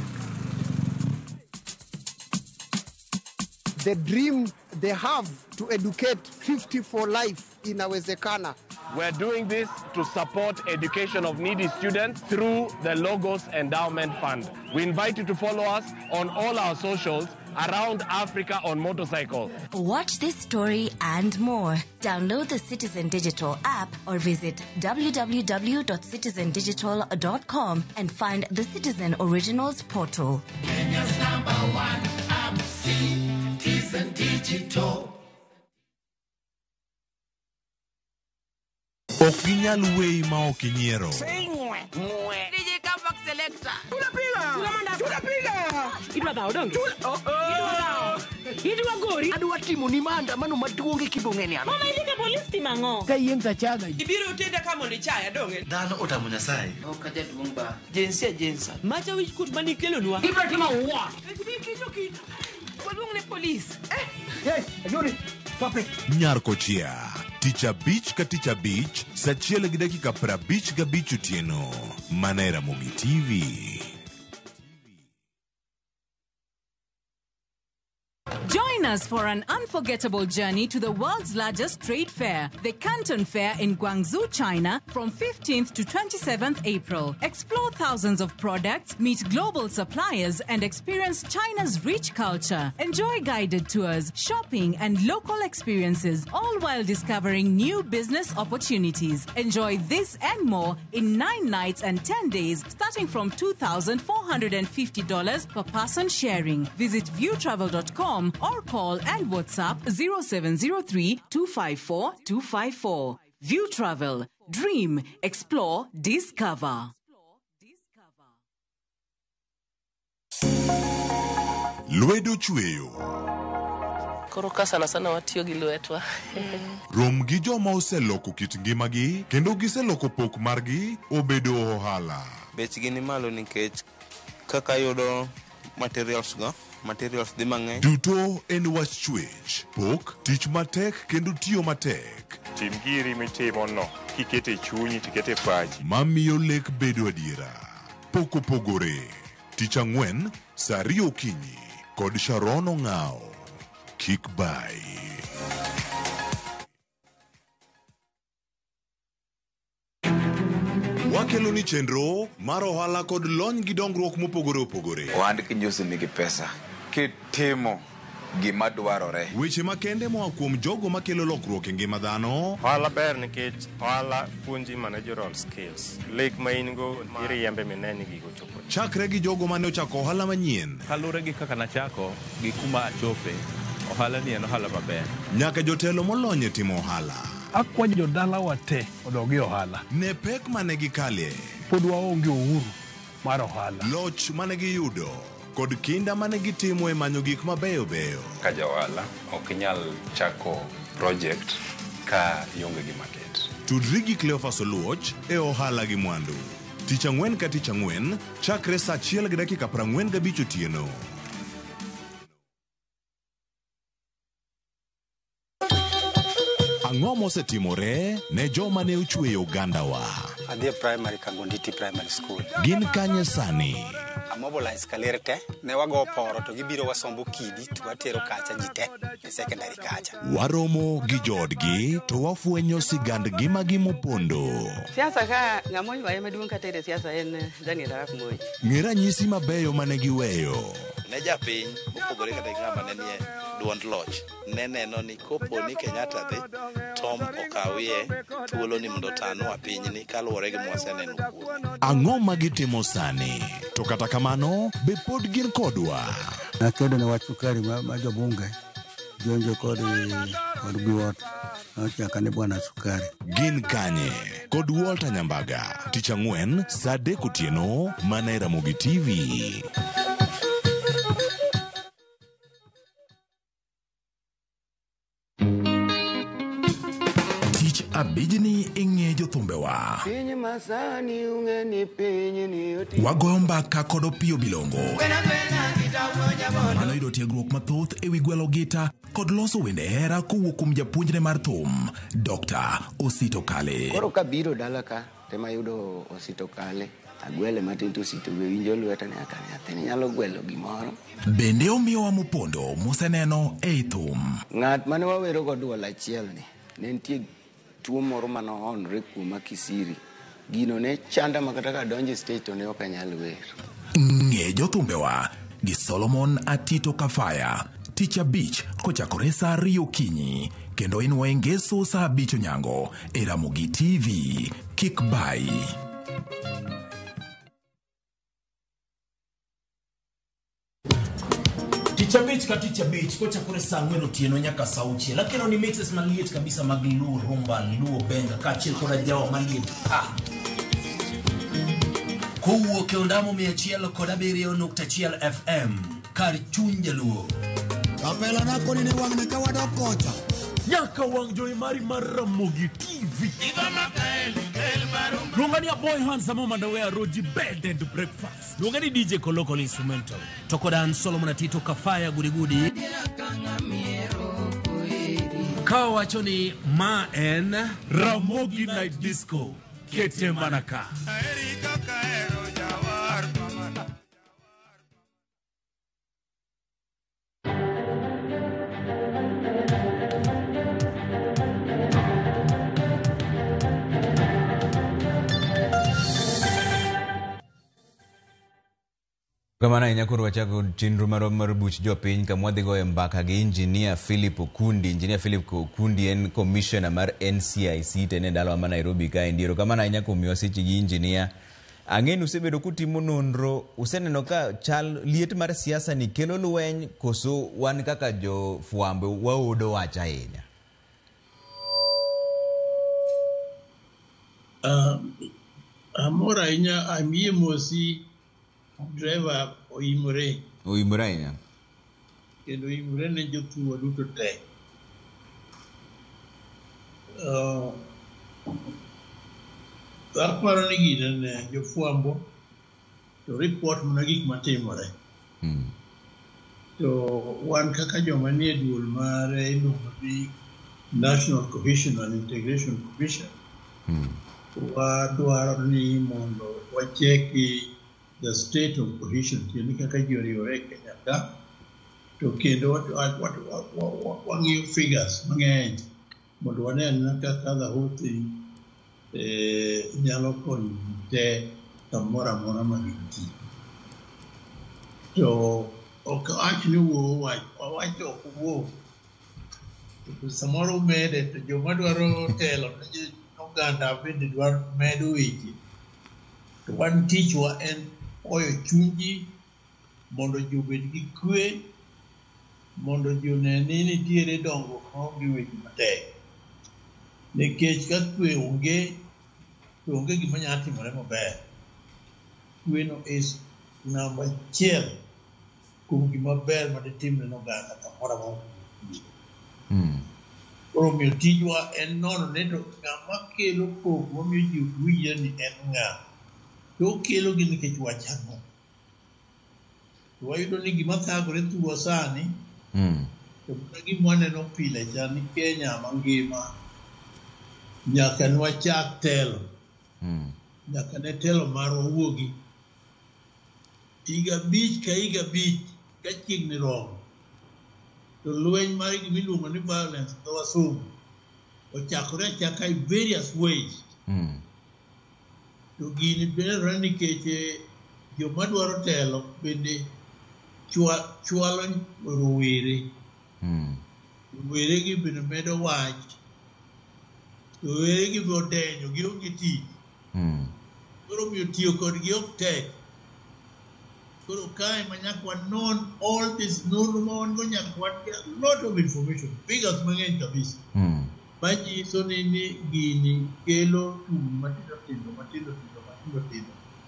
The dream they have to educate 50 for life inawezekana. We're doing this to support education of needy students through the Logos Endowment Fund. We invite you to follow us on all our socials around Africa on motorcycle. Watch this story and more. Download the Citizen Digital app or visit www.citizendigital.com and find the Citizen Originals portal. Kenya's #1 app, Citizen Digital. Okinyal wei ma okinyiero. DJ Kavak Selector. Tunapiga. Idwa dhao dong. Idwa gori. Adwa timo ni maandamano maduong' e Kibong'eni ano. Mama ilika polisi timang'o. Ka yiem tachaga. Ibiro utenda kama ni chaya donge. Dhano otamo Nyasaye. Ok jaduong' ba. Jensa. Macha wich kut mani kelo nwa. Ibiro timo what? Waduong' ne polisi. Yes, ayuri. Topic. Nyarkochia. Ticha Beach ka Ticha Beach, sachiel gi dakika 55 otieno. Manera Mogi TV. Join us for an unforgettable journey to the world's largest trade fair, the Canton Fair in Guangzhou, China, from 15th to 27th April. Explore thousands of products, meet global suppliers, and experience China's rich culture. Enjoy guided tours, shopping, and local experiences, all while discovering new business opportunities. Enjoy this and more in 9 nights and 10 days, starting from $2,450 per person sharing. Visit viewtravel.com or call and WhatsApp 0703 254 254. View Travel. Dream, explore, discover. Lwedo chweyo. Koro ka sana watiyo gi lwetwa. Rom gi joma oseloko kit ngimagi kendo giseloko pok margi obedo ohala. Bechgi ni malo nikech kaka yudo materials di mang'eny. Duto en wach chwech, pok, tich matek kendo tiyo matek. Tim giri mitimono, kikete chunyi, tikete pachi. Mamiyo lek bedo adiera. Poko pogore. Tich Ang'wen, saa 2 okinyi, kod Sharon Ong'ao. Kik bai. wakelo ni chenro mar ohala kod lony gi dongruok mopogore opogore. Ohand kinyosi nigi pesa kitimo gima dwarore. Weche makende moa kuom jogo makelo lokruok e ngima dhano. Ohala ber nikech ohala puonji managerial skills. Lek ma in go iriembe mineni gigo chopo. Chakre gi jogo mane ochako ohala manyien. Kalure gi kaka nachako gi kuma achope. Ohala ni en ohala maber. Nyaka jotelo molony e timo ohala. Akwa jodala wate odogi ohala. Ne pek mane gikalie. Pod waonge uhuru mar ohala. Loch mane giyudo kod kinda mane gitimo e manyo gik mabeyo beyo. Ka jaohala ok inyal chako project ka ionge gi market. Tudri gi Cleophas Oluoch e ohala gi mwandu. Tich ang'wen ka tich ang'wen chakre saa 1:45 otieno. Ang'o mosetimore ne joma ne ochweyo Ugandawa? Adhi primary Kagonditi Primary School. Gin kanye sani? Mobilize kalere te ne wago poro to gibiro wasombo kidi to watero kacha jite e secondary kacha. Waromo gi jodgi to wafwenyo sigand gima gimopondo. Siasa ka ng'amoi wae maduong' kata e siasa en Daniel Arap Moi. Ng'era nyisi mabeyo mane giweyo. Ne japiny mopogore kata ng'ama ne nie duond loch ne neno ni kopo ni Kenyatta dhi Tom okawie thuolo ni mondo tanwa pinyni kaluwore gi mwaseneno kuome. Ang'o ma gitimo sani? To kata kamano be pod gin kodwa. Nakedo ne wach sukari ma jobunge jonjo kod Gwiwot nochaka ne bwana sukari. Gin kanye kod Walter Nyambaga tich ang'wen saa 3 otieno mana e Ramogi TV. Abijni ing'e jothumbewa. Piny masani ung'eni piny ni oti. Wagoyo mbaka kod Opiyo Bilongo. Mano yudo tiegruok mathoth e wi gwelo gita kod loso wende hera kowuok kuom japuonjre mar thum, Dr. Osito Kale. Koro kabiro dala ka tema yudo Osito Kale. Agwele matin to Osito winjo lweta ne akane athini nyalo gwelo gimoro. Bende omiyowa mopondo moseneno e thum. Ng'at mane wawero go duol achiel ni ne nitie tuo moro mano onre kuoma Kisiri. Gino ne chanda makata ka donje stage to ne ok anyal wer. Ng'e jothumbewa gi Solomon Atito Kafaya tich abich kochakore saa 2 okinyi kendo inwe ngeso saa 5 onyango e Ramogi TV. Kik bai. Ticha beach kocha kure saa 4 otieno nyaka saa 6. Lakini ni mixes maliet kabisa mag Luo rumba, Luo benga kachil koda jao maliet. Kowuok e ondamo 107.1 FM kar chuny Jaluo. Kapela na koni ni wang ne kawado kocha. Nyaka wang joy mari mar Ramogi TV. Lungani a boy handsome underwear Roji bed and breakfast. Lungani DJ Kolokol instrumental. Tokodan Solomon Atito Kafaya gudi. Kawa wachoni ma en Ramogi Night Disco. Kete manaka. Kamana inyakuru wachako chinru mar buch jopiny kamwadhigo e mbaka gi Engineer Philip Okundi. Engineer Philip Okundi en commissioner mar NCIC tene dalawa ma Nairobi ka ndiero. Kamana inyako miwa seche gi engineer. Ang'en usebedo kutimo nonro, useneno ka chal liet mar siasa ni kelo lweny koso wan kaka jo fuambo waodo wacha ahinya. Amora ahinya amiye mosi driver oimore ahinya kendo oimore ne jotuo duto te. Aparo ni gine ne jofuambo to report mana gik matimore. To wan kaka joma nie duol mare iluongo ni National Cohesion and Integration Commission. Wadwaro ni mondo wacheki the state of cohesion tieni kaka ji oriwore Kenya ka to kendo wang'iyo figures mang'eny mondo wane kaka the whole thing nyalo konyo te kamoro amora ma gintie. To ok wach ni wuo wach ok wuo. Samoro mede to joma dwaro telo ne oganda bende dwaro medo weche. To wan tichwa en oyo chunji mondo jobed gi kwe, mondo jone ni nitiere dongruok maonge weche matek. Nikech ka kwe onge gima nyalo timore maber. Kweno is namba achiel kuom gima ber ma ditimne oganda kamoro amora. Koro omiyo tijwa en nono ni to ng'ama kelo pok momiyo ji ok winjre ni en ng'a. To okelogi nikech wach ang'o. To wayudo ni gima thagore thurwa sani, to gima waneno pile cha ni Kenya mangima nyaka nwachak telo. Nyaka ne telo marwa wuogi. Higa 5 ka higa 5 ka chiegni romo. To lweny mar gimiluongo ni violence dho wasungu ochakore achaka in various ways. To gini berore nikech joma dwaro telo bende chwalo rowere. Rowere gi bende medo wach. Rowere gi bende odenyo gionge tich. Koro miyo tiyo kodgi ok tek. Koro kae manyaka wanon all this nonro ma wan go nyaka wan get a lot of information. Figures mang'eny kabisa. Manyiso ni gini kelo tungni matindo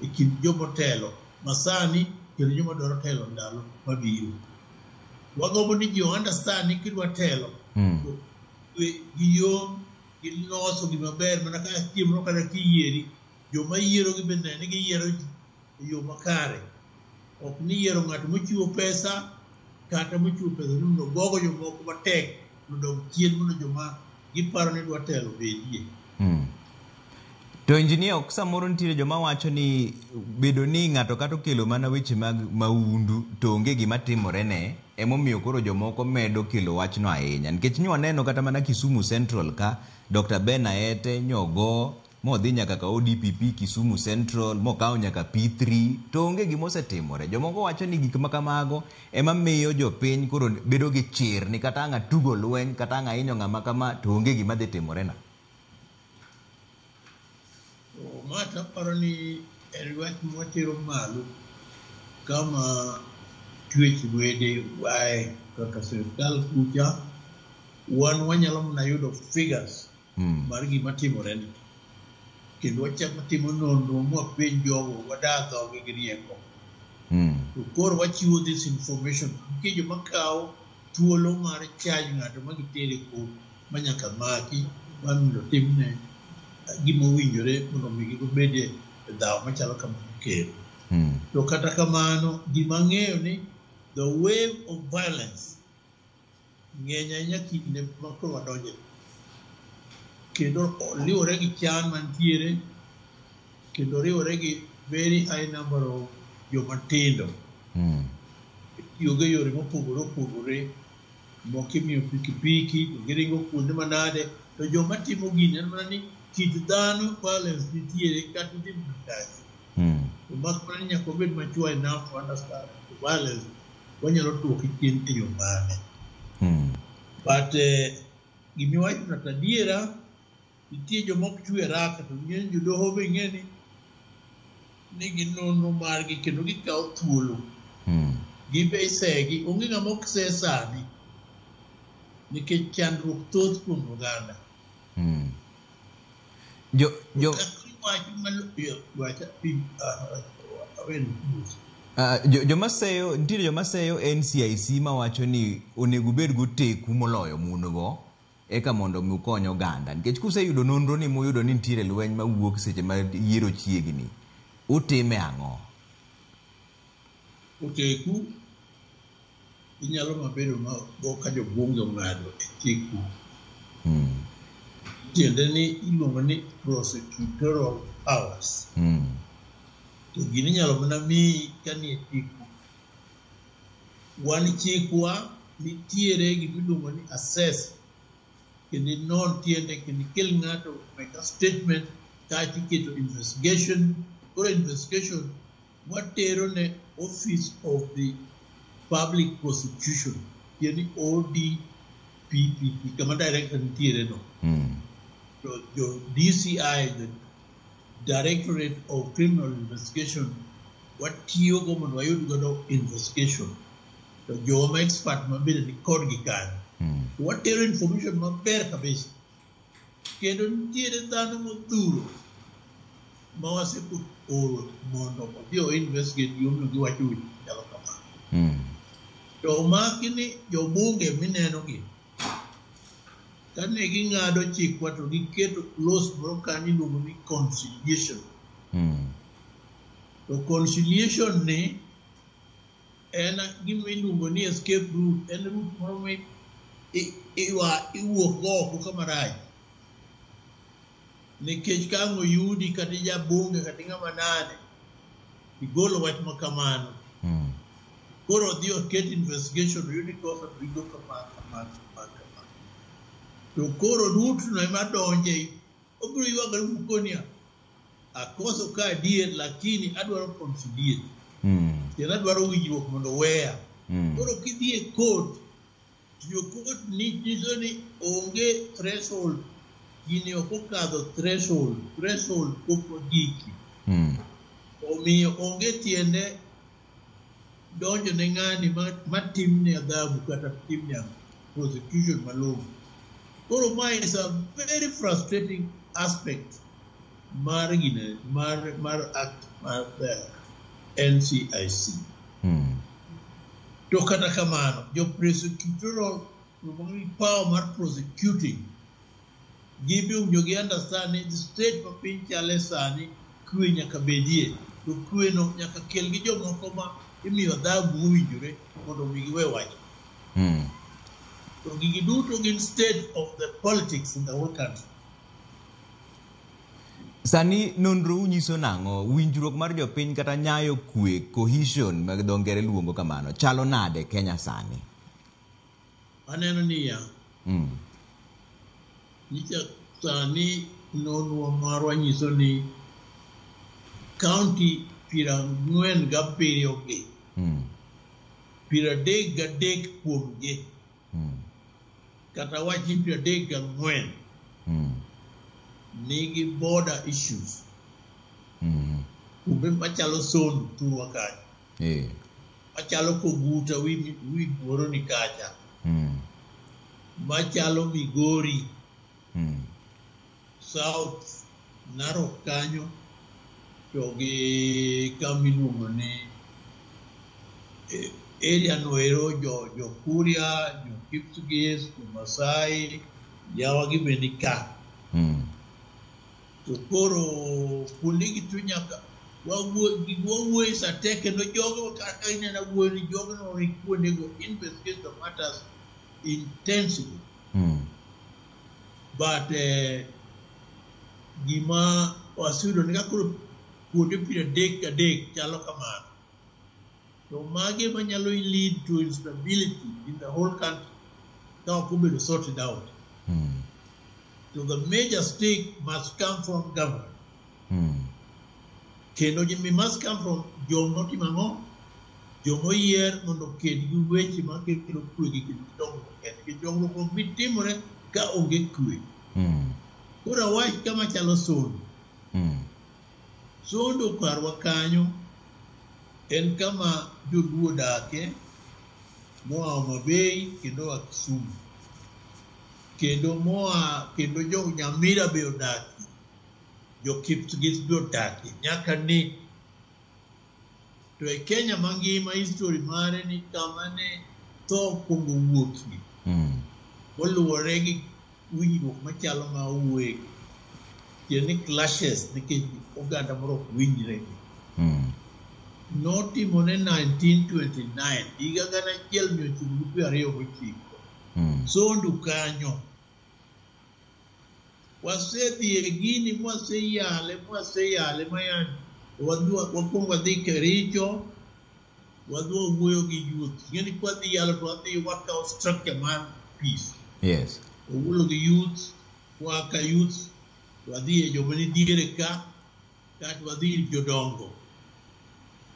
e kind jomotelo masani kendo joma dwaro telo ndalo mabiro. Wagombo ni ji understand ni kidwa telo gi yom gi loso gima ber mana kaka chiemo kata kiyieri joma yiero gi bende ni giyiero e yo makare. Ok ni yiero ng'ato mochiwo pesa kata mochiwo pesa ni mondo gogo jomoko matek mondo chien mondo joma giparo ni dwa telo bedie. To injinia ok samoro nitiere joma wacho ni bedo ni ng'ato kata okelo mana weche mag maundu to onge gima timore ne emomiyo koro jomoko medo kelo wachno ahinya. Nikech nwaneno kata mana Kisumu Central ka Dr. Ben Aete nyogo modhi nyaka ka ODPP Kisumu Central mokawo nyaka P3 to onge gima osetimore. Jomoko wacho ni gik makamago ema miyo jopiny koro bedo gi chir ni kata ng'a tugo lweny kata ng'a hinyo ng'ama kama to onge gima dhi timore na. Mata paro ni en wach motero malo kama twech wede wae kaka sirkal kucha wan wanyalo mana yudo figures mar gima timore ni. Kendo wachako timo nonro mwapenj jogo wadak dhoge gi rieko. To koro wachiwo this information nikech joma kawo thuolo mar chaj ng'ato ma gitere ko manyaka maki mondo timne gima owinjore mondo mi gibedie e dhaw machalo kama kero. To kata kamano gima ng'eyo ni the wave of violence ng'eny ahinya kinde ma koro wadonje. Kendo liwore gi chan mantiere kendo riwore gi very high number of joma tindo. Tiyogo yore mopogore opogore moko imiyo pikipiki to giringo kuonde manade to joma timo gini en mana ni kit dhano violence nitiere kata tim makazi. To mak mana ni nyaka obed mature enough to understand violence wanyalo duoke chien e yo mane. But gimiwacho na tadiera nitie joma ok chwe raka to ng'eny jodoho be ng'e ni ginonro margi kendo gikawo thuolo. Gibe isegi onge ng'ama ok se sani nikech chandruok thoth kuom oganda. Jomaseyo nitiere jomaseyo NCIC mawacho ni onego bed go teku moloyo mungo eka mondo mi ukony oganda. Nikech kuseyudo nonro ni muyudo ni nitiere lweny mawuok seche ma yiero chiegni utime ang'o? Uteku inyalo mabedo go ka jobunge ong'ado e teku. Tiende ni iluongo ni prosecutorial powers. To gini nyalo mana miyi ka ni e teku. Wan chikwa nitiere gimiluongo ni assess kendo non tiende kendo kel ng'ato make a statement kachi keto investigation, or investigation, what ne Office of the Public Prosecution, yani ODPP, kama director nitiere no. The DCI, the Directorate of Criminal Investigation, what tiyo go man wayo go investigation. The Joma expert mabile ni korgi kan. What tero information maber kabisa. Kendo nitiere dhano modhuro mawase ku oro mondo odio investigate yono giwacho chalo kamano. To makini jobunge mineno gi kane ging'ado chikwa to giketo clause moro kanyo iluongo ni conciliation. To conciliation ni en gima iluongo ni escape route, en route moro ma iwuok go oko kama rach. Nikech ka ang' oyudi kata jabunge kata ng'ama nade igolo wach ma kamano. Koro odhi oket investigation oyudi kosa to igo kamano. To koro route no ema donje obiro ywagore mukonia akoso ka adier lakini adwaro conciliate. Kendo adwaro winjruok mondo weya. Koro kidhi e court, tiyo court nyiso ni onge threshold, gini ok okadho threshold pok ogiki. Omiyo onge tiende donjo ne ng'ani matimne adhabu kata timne prosecution malong'o. Koro ma is a very frustrating aspect mar act mar NCIC. To kata kamano, jo prosecutorial power mar prosecuting gibi unjogi understand the state ma piny chale sani kwe nyaka bedie. To kwe no nyaka kel gi jomoko ma imiyo adhabu mowinjore mondo mi giwe wach. To gigi duto gin state of the politics in the whole country. Sani nonro unyiso nang'o winjruok mar jopiny kata nyayo kwe cohesion mag dho ngere luongo kamano chalo nade Kenya sani? Aneno niya. Nicha sani nonro marwa nyiso ni county 47 gi. 33 kuomgi. Kata wachi 34 nigi border issues. Kumbe machalo Sondu Turwa kacha. Machalo Koguta wi Buoro ni kacha. Machalo Migori. South Narok kanyo. To gi kamiluongo ni area noero jo Kuria, jo Kipsigis, jo Masai, yawa gi bende ka. To koro kundi tu nyaka wawuoyi sate kendo jogo kaka inena wuoyi ni jogo no kuonde go investigate the matters intensively. But gima wasudo ni kakoro kuonde 33 chalo kamano. To mage manyalo lead to instability in the whole country. Now could be sorted out. So the major stake must come from government. Kendo jimi must come from jomo timango, jomo yer mondo kedi weche ma kelo kwe gi dongo. Kendo dongo ko bitimore ka onge kwe. Kora wach kama chalo Sondu. Sondu karwa kanyo en kama joluo dake moa Homa Bay kendo wa Kisumu. Kendo jo Nyamira be odaki. Jo Kipsigis be odaki. Nyaka ni. To e Kenya mangima history mare ni kama ne tho kuongo wuoki. Oluwore gi winjruok machalo ma owuok. Tieni clashes nikech oganda moro ok winjre. Notimone 1929 higa 1929. Sondu kanyo wasedhi e gini mwaseyale mayani wakuongo wadhi Kericho wadhi wuoyo gi youth. Ngeni kwa dhi yalo to wadhi wakaw structure man peace. Yes. Owuoyo gi youth, waka youth wadhi e joma ni diere ka kata wadhi ir jodongo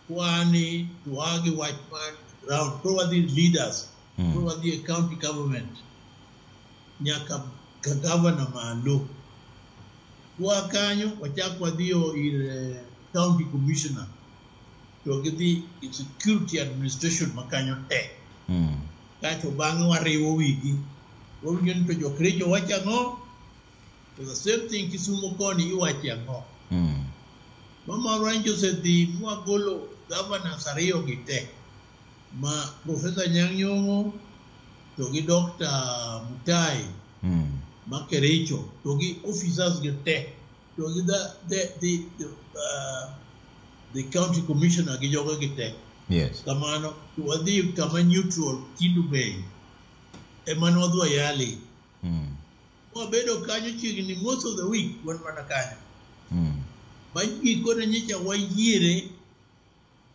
kwani tuwagi wach man round koro wadhi leaders koro wadhi e county government nyaka ka governor malo kwa kanyo wachak wadhiyo ir county commissioner to gidhi security administration makanyo te kacho bang'e wariwo wigi wawinjo ni to jokricho wacho ang'o to the same thing Kisumu koni iwacho ang'o mama ranjo osedhi mwagolo governors ariyo gi te ma Professor Anyang' Nyong'o to gi Dr. Mutai ma Kericho to gi officers gi te to gi the county commissioner gi joga gi te. Yes. Kamano to wadhi kama neutral Kindu Bay emano wadwa yali wabedo kanyo chiegni most of the week wan mana kanyo bang'i kone nyicha wayiere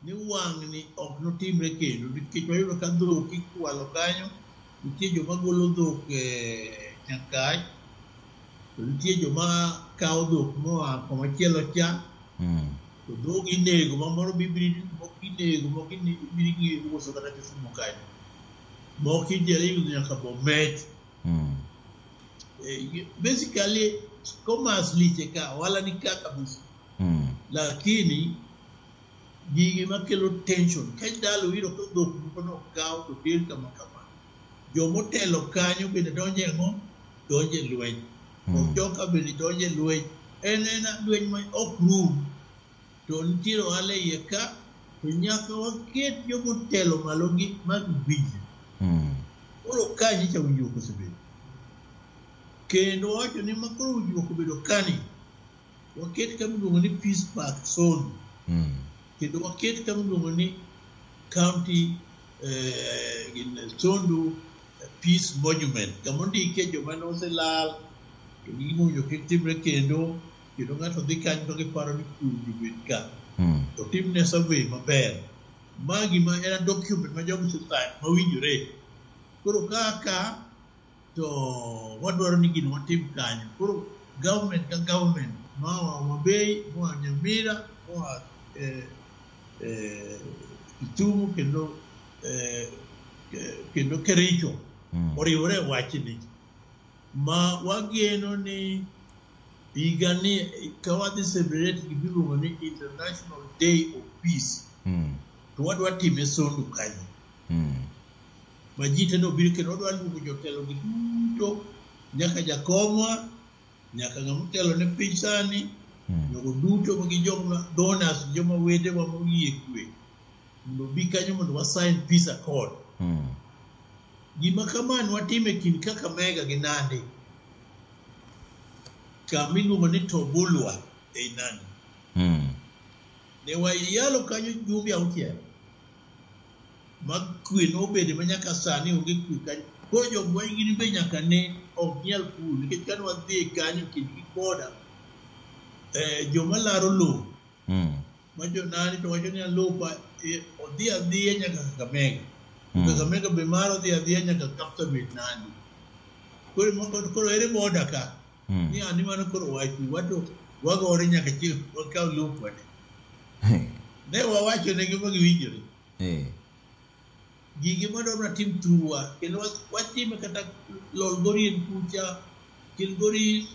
ni wang'ni ok notimre kendo nikech wayudo ka dhok ikwalo kanyo nitie joma golo dhok Nyankach to nitie joma kawo dhok moa komachielo cha to dhok inego mamoro bibiri moko inego moko ibiri uso kata Kisumu kanyo moko ijere yudo nyaka Bomet. Basically commerce liche ka wala ni ka kabisa lakini gigi makelo tension kech dalo wiro ko dhok moko no kaw to dir kama jomotelo kanyo bende donje lweny joka bende donje lweny en lweny ma ok rum to nitiere ohala iye ka to nyaka waket jomotelo malogi mag winjo koro kanyo cha winjruok osebedo kendo wacho ni makoro winjruok obedo kani waket kama iluongo ni Peace Park Zone kendo waket kama iluongo ni County Sondu Peace Monument kama ondike joma noselal to gimonjo kik timre kendo ng'ato dhi kanyo to giparo ni kundi bed ka to timne survey maber magi ma en document ma jogo osesign mawinjore koro kaka to wadwaro ni gino watim kanyo koro government ka government moa Mabei moa Nyamira moa Kisumu kendo Kericho oriwore wachni ma wageno ni higani ka wadhi celebrate gibiluongo ni International Day of Peace to wadwa time Sondu kanyo ma ji tendo biro kendo wadwa luongo jotelo gi duto nyaka jakomwa nyaka ng'ama telo ne piny sani jogo duto ma gi joma donors joma wedewa moyie kwe mondo bi kanyo mondo wa sign peace accord gima kamano watime kind Kakamega gi Nandi kama iluongo ni Tobulwa ei Nandi ne wayalo kanyo jumbe 6 mag kwe nobede ma nyaka sani onge kwe kanyo koro jogweng' gini be nyaka ne ok nyal pur nikech kane wadhi kanyo kindgi koda joma laro lowo ma jonani to wacho ni lowo odhi adhiya nyaka Kakamega Kakamega be mar odhi adhiya nyaka Kapsabet Nandi koro ere boda ka ni ani mano koro wacho wagore nyaka chieng' wakaw lowo kwade ne wawacho negi ma giwinjore gigi madwaro tim thurwa kendo watime kata Lolgorien kucha Kilgoris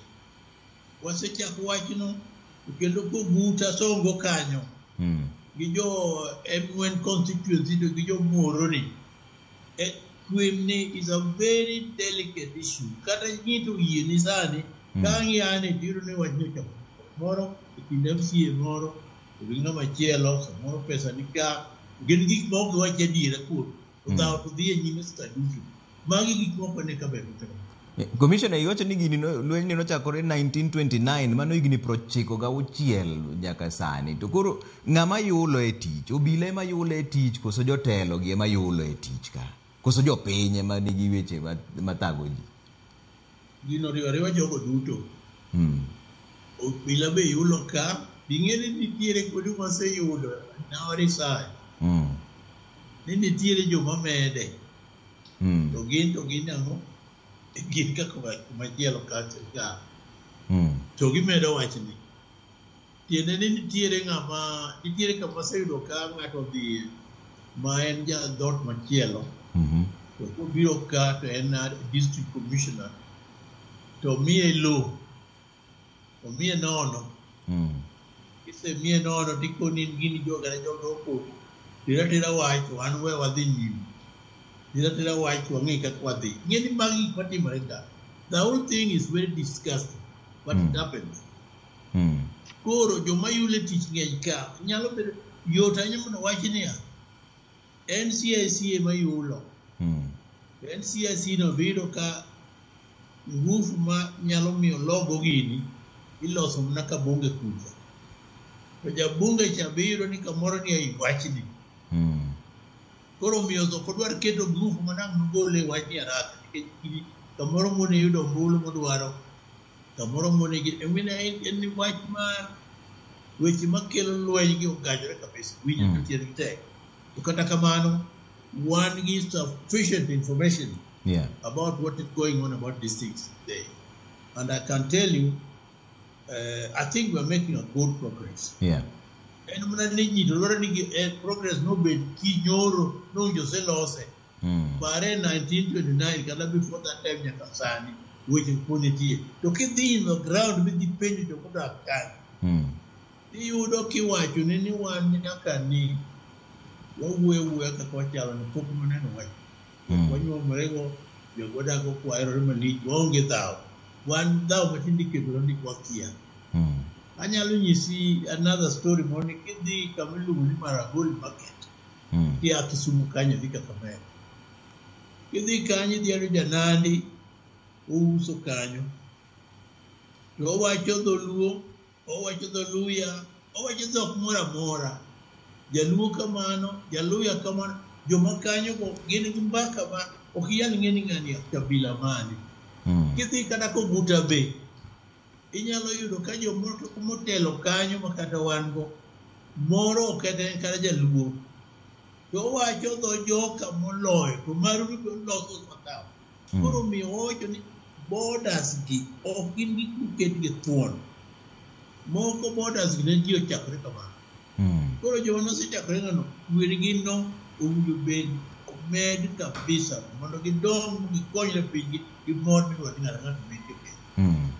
wasechako wachno kendo koguta Songo kanyo gi jo M1 constituency to gi jo Moroni kwemni is a very delicate issue kata nyito yie ni sani kang'iyane tiro ne wachno moro kind MCA moro to gi ng'ama chielo samoro pesa ni ka gin gik moko wacho adiera kuno without dhi e nyime staduto magi gik moko ne kaber Commissioner iwacho ni gini lweny ni nochakore 1929 mano higni 96 nyaka sani to koro ng'ama yulo e tich obila ema yulo e tich koso jotelo gi ema yulo e tich ka koso jopiny ema nigi weche mathago ji gino riwariwa jogo duto obila be yulo ka bing'eni nitiere kuonde maseyudo nawarisaya ni nitiere joma mede to gin ang'o gin kaka machielo ka To gimedo wachni. Tiende ni nitiere kama sayudo ka ng'ato dhi ma en ja dhot machielo. To kobiro ka to en district commissioner. To miye lo. To miye nono. Kise miye nono tikoni gini joga opo. Tira wach wan we wadhi nyime. Tira wach wang'i kaka wadhi. Ng'eni magi matimore ka. The whole thing is very disgusting. But it happens. Koro joma yule tich ng'eny ka nyalo bedo yot ahinya mondo wach niya NCIC ema yulo. NCIC no biro ka nguvu ma nyalo miyo logo gini iloso mana ka bunge kucha. To jabunge cha biro ni kamoro ni ai wachni. Koro miyo to kodwar keto nguvu manang nugole wachni haraka nikech kamoro mone yudo mbulu modwaro. Kamoro mone emina en wach mar weche makelo lweny gi ogajore kabisa. Winjo tier tek. To kata kamano one gives sufficient information about what is going on about these things today. And I can tell you, I think we're making a good progress. And muna nini dolora nigi progress no be kinyoro no jose lose. Bare 1929 kala before that time nyakasani which impunity. To keep the in the ground with the penny to put up can. You do kiwachu nini wan nyaka ni we ka kwa chala ni poku maneno wai. Wanyo mrego yo goda ko kwa ero mali wonge tao. Wan tao matindi kebro ni kwa kia. Anyalo nyisi another story moni kidi kamilu ni Maragoli market. Kia Kisumu Kenya dhika Kamera. Kidi kanyi diaru janandi uso kanyo. To owacho dholuo, owacho dholuya, owacho dhok mora. Jaluo kamano, jaluya kamano, joma kanyo ko gini mbaka ba okiyal ng'ani kabila mani. Kidhi kata ko buta be. Inyalo yudo ka jomoro to motelo kanyo makata wan go moro okete kata jaluo. To wacho dho joka moloyo to maru ni loso matawa. Koro miyo wacho ni borders gi ok gin gi kuket gi thuon. Moko borders gi ne ji ochakore kamano. Koro joma nosechakore ng'ano wergi no owinjo bed omed kabisa mondo gidong gikonyre pinygi gi mor miwuoro ni ng'ato bende.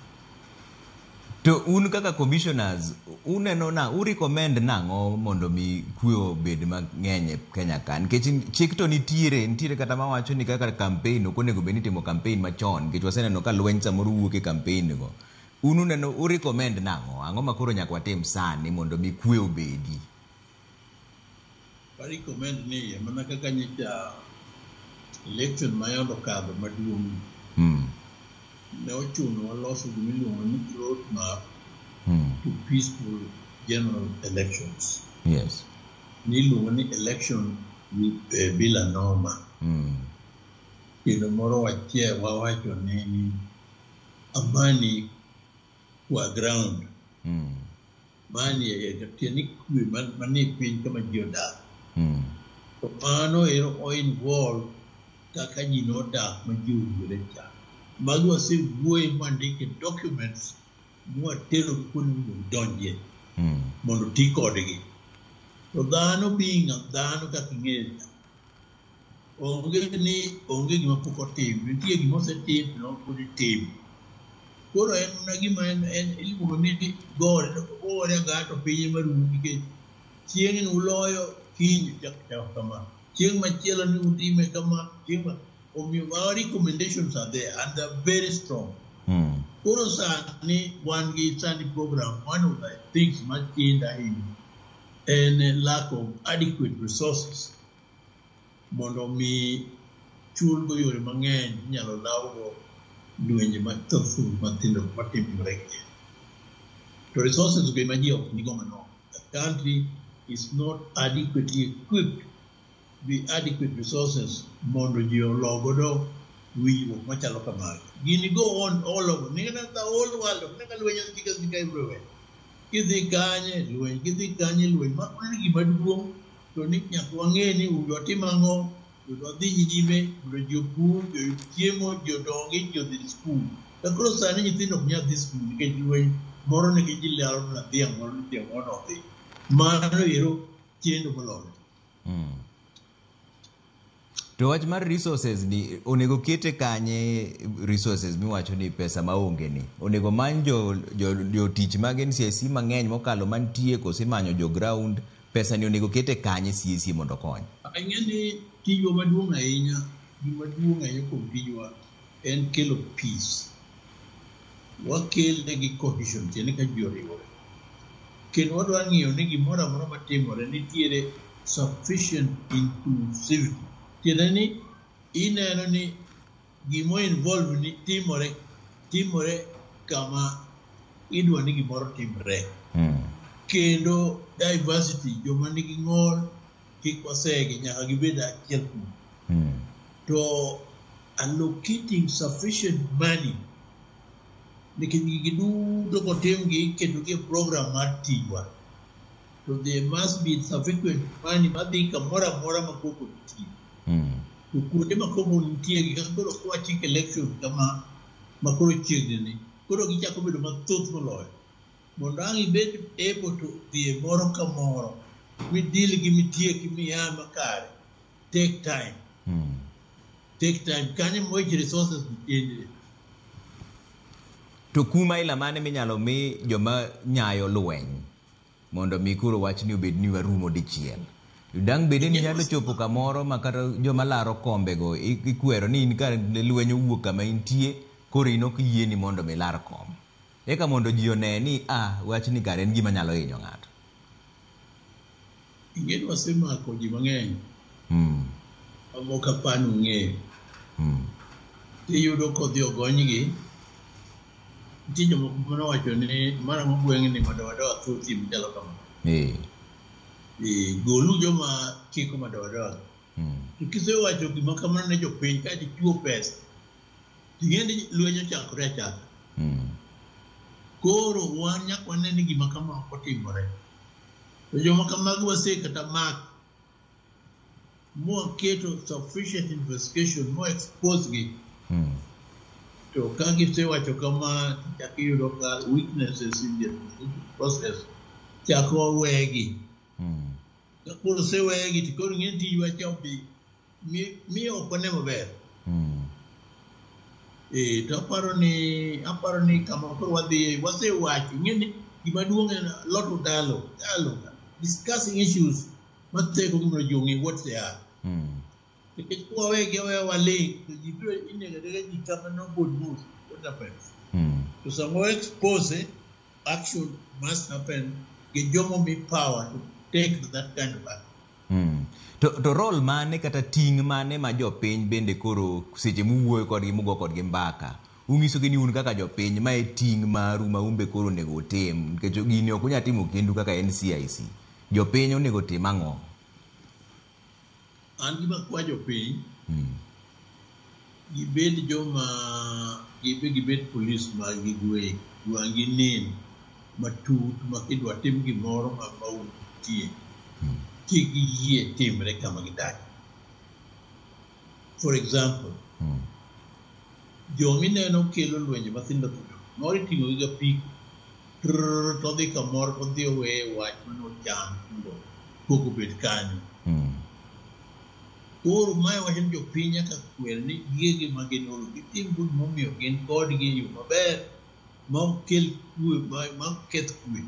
To un kaka commissioners, uneno na, recommend nang'o mondo mi kwe obed mang'eny e Kenya ka? Nikech chik to nitiere kata mawacho ni kaka campaign ok onego bed ni timo campaign machon, nikech waseneno ka lweny samoro wuok e campaign go. Uneno recommend nang'o? Ang'o makoro nyaka watim sani mondo mi kwe obedi? I recommend ni mana kaka nyicha election mayondo kadho maduong'. Ne ochuno waloso gimiluongo ni roadmap to peaceful general elections. Yes. Niluongo ni election bila norma. Kendo moro wawacho ni amani kwa ground. Mani tieni kwe mani piny kama ji odak. To mano ero o involve kaka ji nodak ma ji owinjore cha. Magi wasewuoye mandike documents mwatero kuonde donje mondo ti kodgi. To dhano dhano kaka ing'eyo onge gima pok otim, nitie gima osetim to pod itim. Koro en mana gima en iluongo ni gore gato piny marumo nikech chieng' uloyo kiny chak kama. Chieng' machielo ni utime kama, our recommendations are there and they're very strong. Koro sani wan gi sani program, one of the things much change and lack of adequate resources. Mondo mi chul go yore mang'eny nyalo lawgo lwenje mathoth mathindo matimore. To resources go ma ji ok nigo mano. The country is not adequately equipped with adequate resources mondo ji ologodo winjruok machalo kamago. Gini go on all over. Nigga the whole world, nigga lwenje thika everywhere. Kidhi kanye lwenje makone gima duong' to ni nyaka wang'e ni udo tim ang'o, udo dhi nyime, udo ji opur, jo chiemo, jo dongi, jo dhi skul. Koro sani nyithindo ok nyal dhi skul nikech lweny moro nigi ji laro na dhiang' moro ni dhiang' moro nodhi. Mano ero chendo moloyo. To wach mar resources ni onego kete kanye resources miwacho ni pesa maonge ni onego many jo tich mag NCIC mang'eny mokalo mantie kose manyo jo ground pesa ni onego kete kanye CIC mondo kony. Ang'eni tijwa maduong' ahinya kuom tijwa en kelo peace. Wakele gi cohesion tiende ka ji oriwore. Kendo wadwa ng'iyo ni gimoro amora matimore nitiere sufficient inclusivity. Tiende ni ineno ni gimo involve ni timore kama idwa ni gimoro timre. Kendo diversity, joma nigi ng'ol kik wasegi nyaka gibed achiel kuom. To allocating sufficient money nikech gigi duto kotim gi keto gi program mar tijwa. So there must be sufficient money madhi kamoro amora ma koko nitie. To kuonde ma koko nitie gi kaka koro kwachik election kama ma koro chiegni ni koro gichako bedo mathoth moloyo. Mondo ang' ibed able to dhi moro ka moro midil gi mitieki miya makare take time. Kanye moich resources nitiere. To kuma ila mane minyalo mi joma nyayo lweny mondo mi kuro wach ni obed ni warumo dichiel. Dang bede ni nyalo chopo kamoro makata joma laro kombe go ikwero ni in ka lweny owuok kama intie koro in ok yie ni mondo mi lar kom. Eka mondo ji one ni wach ni kare en gima nyalo hinyo ng'ato. Ing'eyo wasemako ji mang'eny. Amok apani ung'eyo. Iyudo kodhi ogonygi. Nitie jomoko manowacho ni mara mogweng' ni madowadowa thothi mchalo kama. Golu joma kiko madowadowa. To kisewacho gima kamano ne jopiny ka gichiwo pesa. Ting'endi lweny ochakore achaka. Koro wan nyaka wane ni gima kama ok otimore. To joma kamagi wasekata mak moketo sufficient investigation, mo expose gi. To ka gisewacho kama chako yudo ka weaknesses in the process chako wegi. Koro sewegi to koro ng'e tijwa chopi miyo ok wane maber. To aparo ni kama koro wadhi wasewacho ng'eni gima duong' en a lot of dialogue discussing issues matheko gimoro jong'i what they are. Nikech kwawegi waling to ji biro inego ji kama no good move what happens. To samoro expose action must happen gi jomo mi power to take that kind of action. To role mane kata ting' mane ma jopiny bende koro seche muwuoyo kodgi mugo kodgi mbaka ung'iso gi ni un kaka jopiny ma e ting' maru ma umbe koro onego tim nikech gini ok unya timo kendu kaka NCIC jopiny onego tim ang'o? An gima kwa jopiny gibed gibed polis mag gigwegi wangi nin matut ma kidwa tim gimoro ma mauntie kik yie timre kama gidak. For example, jomineno kelo lwenje mathindo thindo moro iting'o gi gapiko todhi kamoro todhi oweye wach manochan koko bet kanyo. Koro mae wacho ni jopiny nyaka kwer ni gige ma gin oro gitim gik momiyo gin kodgi e yo maber ma ok kel kwe ma ok keth kwe.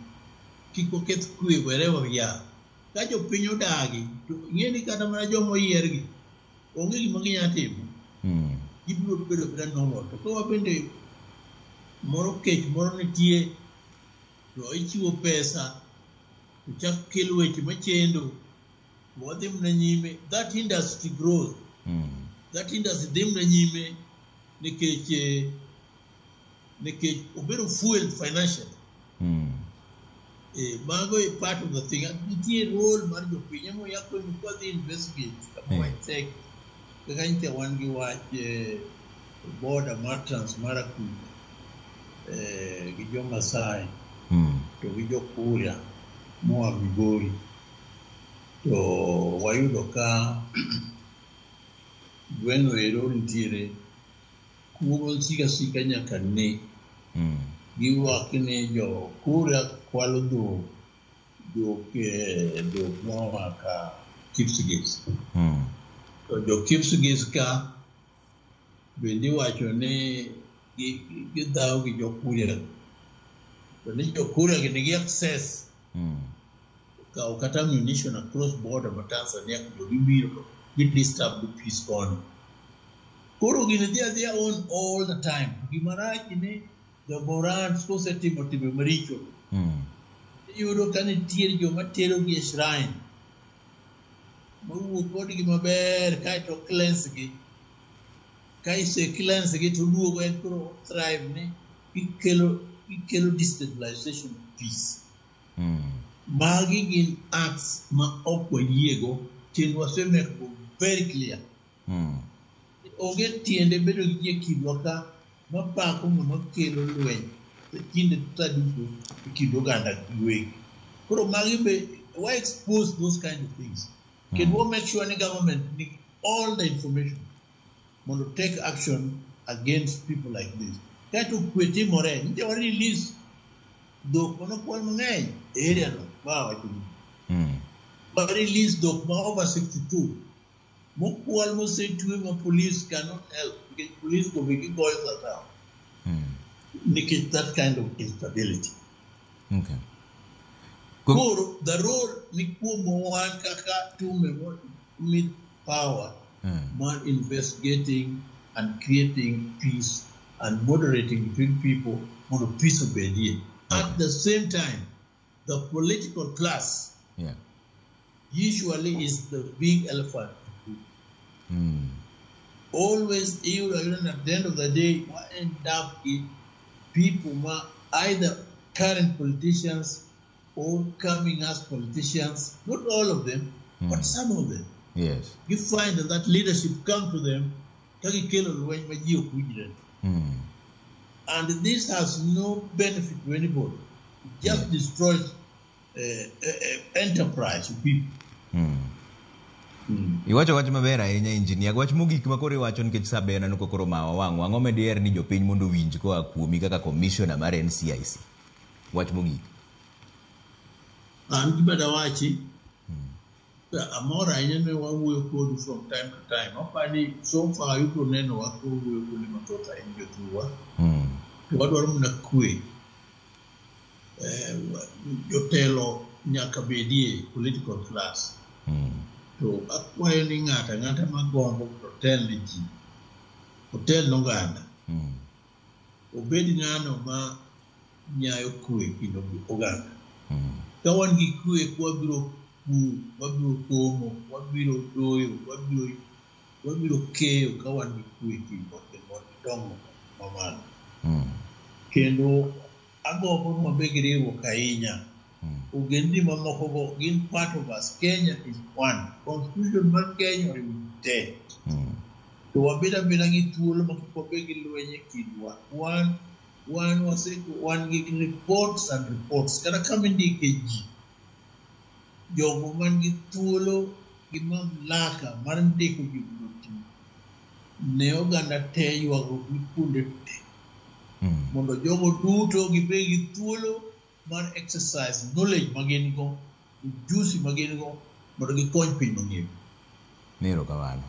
Kik oketh kwe wherever we are. Ka jopiny odagi to ing'e ni kata mana joma oyiergi onge gima ginyalo timo. Gibiro bedo beda normal. To ka wabende moro kech moro nitie to ichiwo pesa to chak kel weche machendo wadhi mna nyime, that industry grows. That industry dhi mna nyime nikech obedo fuel financially. Mago is part of the thing. Nitie role mar jopiny emo yako ni kwa dhi investigate kama wachek kaka nite wan gi wach border mar Transmaracuja gi jo Masai to gi jo Kuria moa Migori. To wayudo ka gweno ero nitiere kuom sika nyaka ne giwak ni jo kura kwalo dhok moa ka Kipsigis. To jo Kipsigis ka bende wacho ni gidhaw gi jo Kuria. To ni jo Kuria nigi access kaw kata ammunition across border ma Tanzania kujo gibiro gi disturb the peace on. Koro gini dhia on all the time. Gimarach ni jo Borans kosetimo timbe maricho. Iyudo ka nitiere joma tero gi e shrine. Mawuok kodgi maber kaeto cleanse gi. Ka ise cleanse gi to duogo en koro thrive ni ikelo destabilization of peace. Magi gin acts ma ok wayiego kendo wasemeko very clear. Onge tiende bedo gi ji e kindwa ka mapako mondo kelo lweny to kinde taduto e kind oganda giwegi. Koro magi be why expose those kind of things? Can we make sure the government need all the information to take action against people like this? That to quit him or they already release the Monopoly area. Wow, but release the over 62. More almost say to him, police cannot help because police will be going around. Indicate that kind of instability. Okay. Kuro, the role ni kumo one kaka two mid power, man investigating and creating peace and moderating between people on a peace of idea. At the same time, the political class usually is the big elephant. Always, even at the end of the day, what end up in people either current politicians or coming as politicians, not all of them, but some of them. Yes. You find that leadership come to them, and this has no benefit to anybody. It just destroys enterprise of people. Iwacho wach maber ahinya engineer. Wach mogik ma koro iwacho nikech sabena nuko koro mawa wang'o. Ang'o medier ni jopiny mondo winj koa kuomi kaka commissioner mar NCIC. Wach mogik. An gima dawachi, amor ahinya ne wawuoyo kodu from time to time. Apani so far yuko neno wako wuoyo kuonde mathoth ahinya jotuwa. To wadwaro mana kwe. Jotelo nyaka bedie political class. To akwayo ni ng'ata magombo hotel ni ji. Hotel noganda. Obed ng'ano ma nyayo kwe kindo oganda. Kawan gi kwe wabiro komo, wabiro doyo, wabiro keyo kawan gi kwe kindo dongo mamalo. Kendo agombo mabegiriwo kainya. Ugendi mamoko go gin part of us. Kenya is one. Constitution mar Kenya is dead. To wabeda gi thuolo makipobegi lwenye kidwa. One was one giving reports and reports. Kata kamindike ji. Jogo man gi thuolo gi mamlaka mar ndiko gik ne oganda te yuago gi kuonde te. Mondo jogo duto gibegi thuolo mar exercise knowledge magin go, juicy magin go, mondo gikony piny mang'eyo. Nero kamano.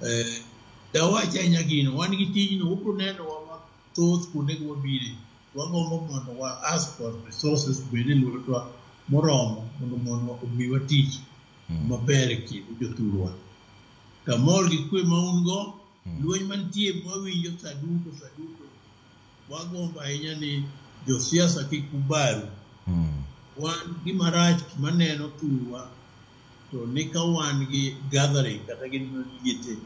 Dawacha ahinya gino, wan gi tijno ubro neno wa mathoth kuonde go wabire. Wagombo mondo wa ask for resources bende lwetwa moromo mondo omiwa tich maber e kind jothurwa. Kamor gi kwe maun go, lweny mantie mwawinjo saduto. Wagombo ahinya ni josiasa kik ubaru. Wan gima rach maneno thurwa to ni ka wan gi gathering kata gin liete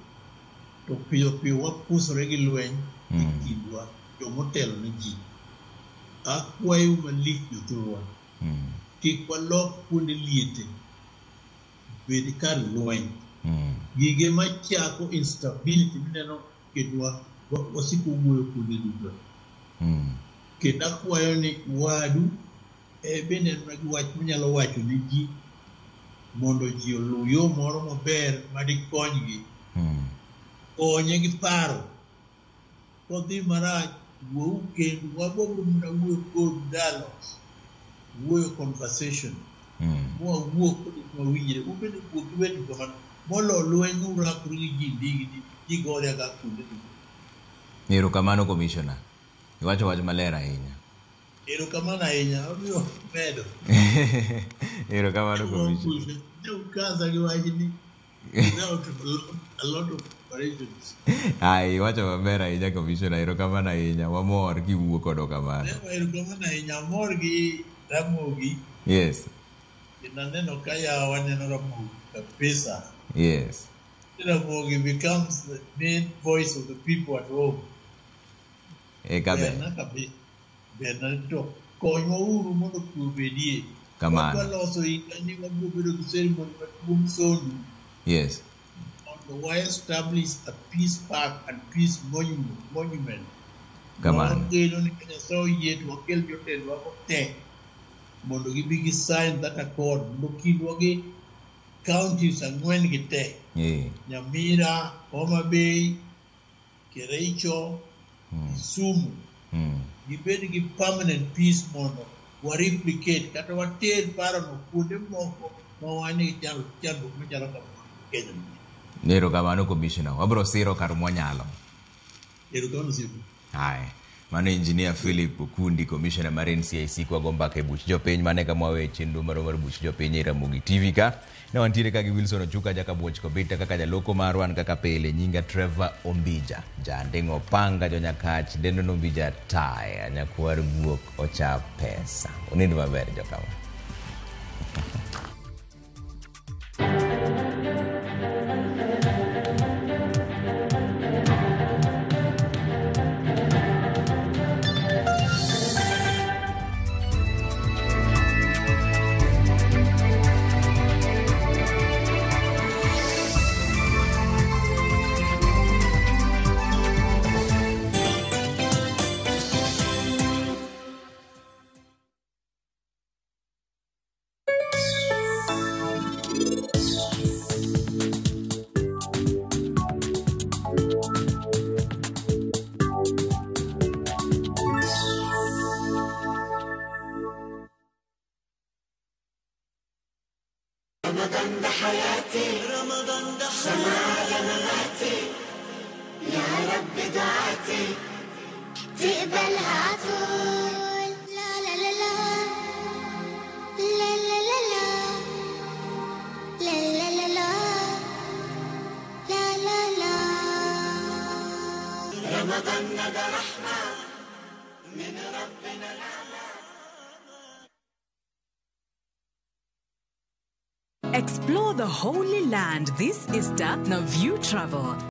to piyo wapusore gi lweny e kindwa jomotelo ne ji. Akwayo malich jothurwa kik walok kuonde liete bed kar lweny. Gige machako instability mineno kedwa wasiko wuoyo kuonde duto. Kendo akwayo ni wadu bende nagi wach manyalo wacho ni ji mondo ji oluw yo moro maber madikonygi konye gi paro kodhi marach wuoyo kendo wabogo mana wuoyo kod dialogues, wuoyo conversation. Wuok mawinjre, ubende wuok wetu kamano. Molo lweny urakru gi jindigi ji gore ga kunde. Erokamano Commissioner. Iwacho wach maler ahinya. Erokamano ahinya, obiro medo. Erokamano Commissioner. Ukaza gi wachni without a lot of operations. Ai, iwacho maber ahinya Commissioner. Erokamano ahinya. Wamor kiwuok kodo kamano. Erokamano ahinya, amor gi Ramogi. Yes. Naneno kaya waneno Ramogi kabisa. Yes. Ramogi becomes the main voice of the people at home. Ekabe. Bernardo, konyo uru mondo kubedie. Kamano. Waloso ikani wabedo gi ceremony maduong' Sondu. Yes. On the establish a peace park and peace monument. Kamano. Geno ni Kenya so yet wakel jotendwa te mondo gibi gi sign that accord mondo kindwa gi counties ang'wen gi te. Nyamira, Homa Bay, Kericho, Kisumu. Gibed gi permanent peace mondo wa replicate kata water paro no kuonde moko ma wani chalo machalo kamano Kenya. Erokamano Commissioner. Wabro siro kar mwanyalo. Erokamano siro. Hai. Mano Engineer Philip Okundi, Commissioner mar NCIC kwa gomba ke buch jopiny mane kama wawe chenro mar buch jopiny e Ramogi TV ka. Ne wantiere ka gi Wilson Ochuka jaka buoch kobita kaka jaloko marwan kaka pele nyinga Trevor Ombija. Jandingo panga jo Nyakach dendo Ombija taya nyakwar guok ocha pesa. Unindo maber jokawa. رمضان ده حياتي رمضان ده سماع مماتي يا رب دعاتي تقبلها طول لا لا لا لا لا لا لا لا لا لا لا لا لا لا رمضان ده رحمة من ربنا الأعلى. Explore the Holy Land this Easter. Now View Travel.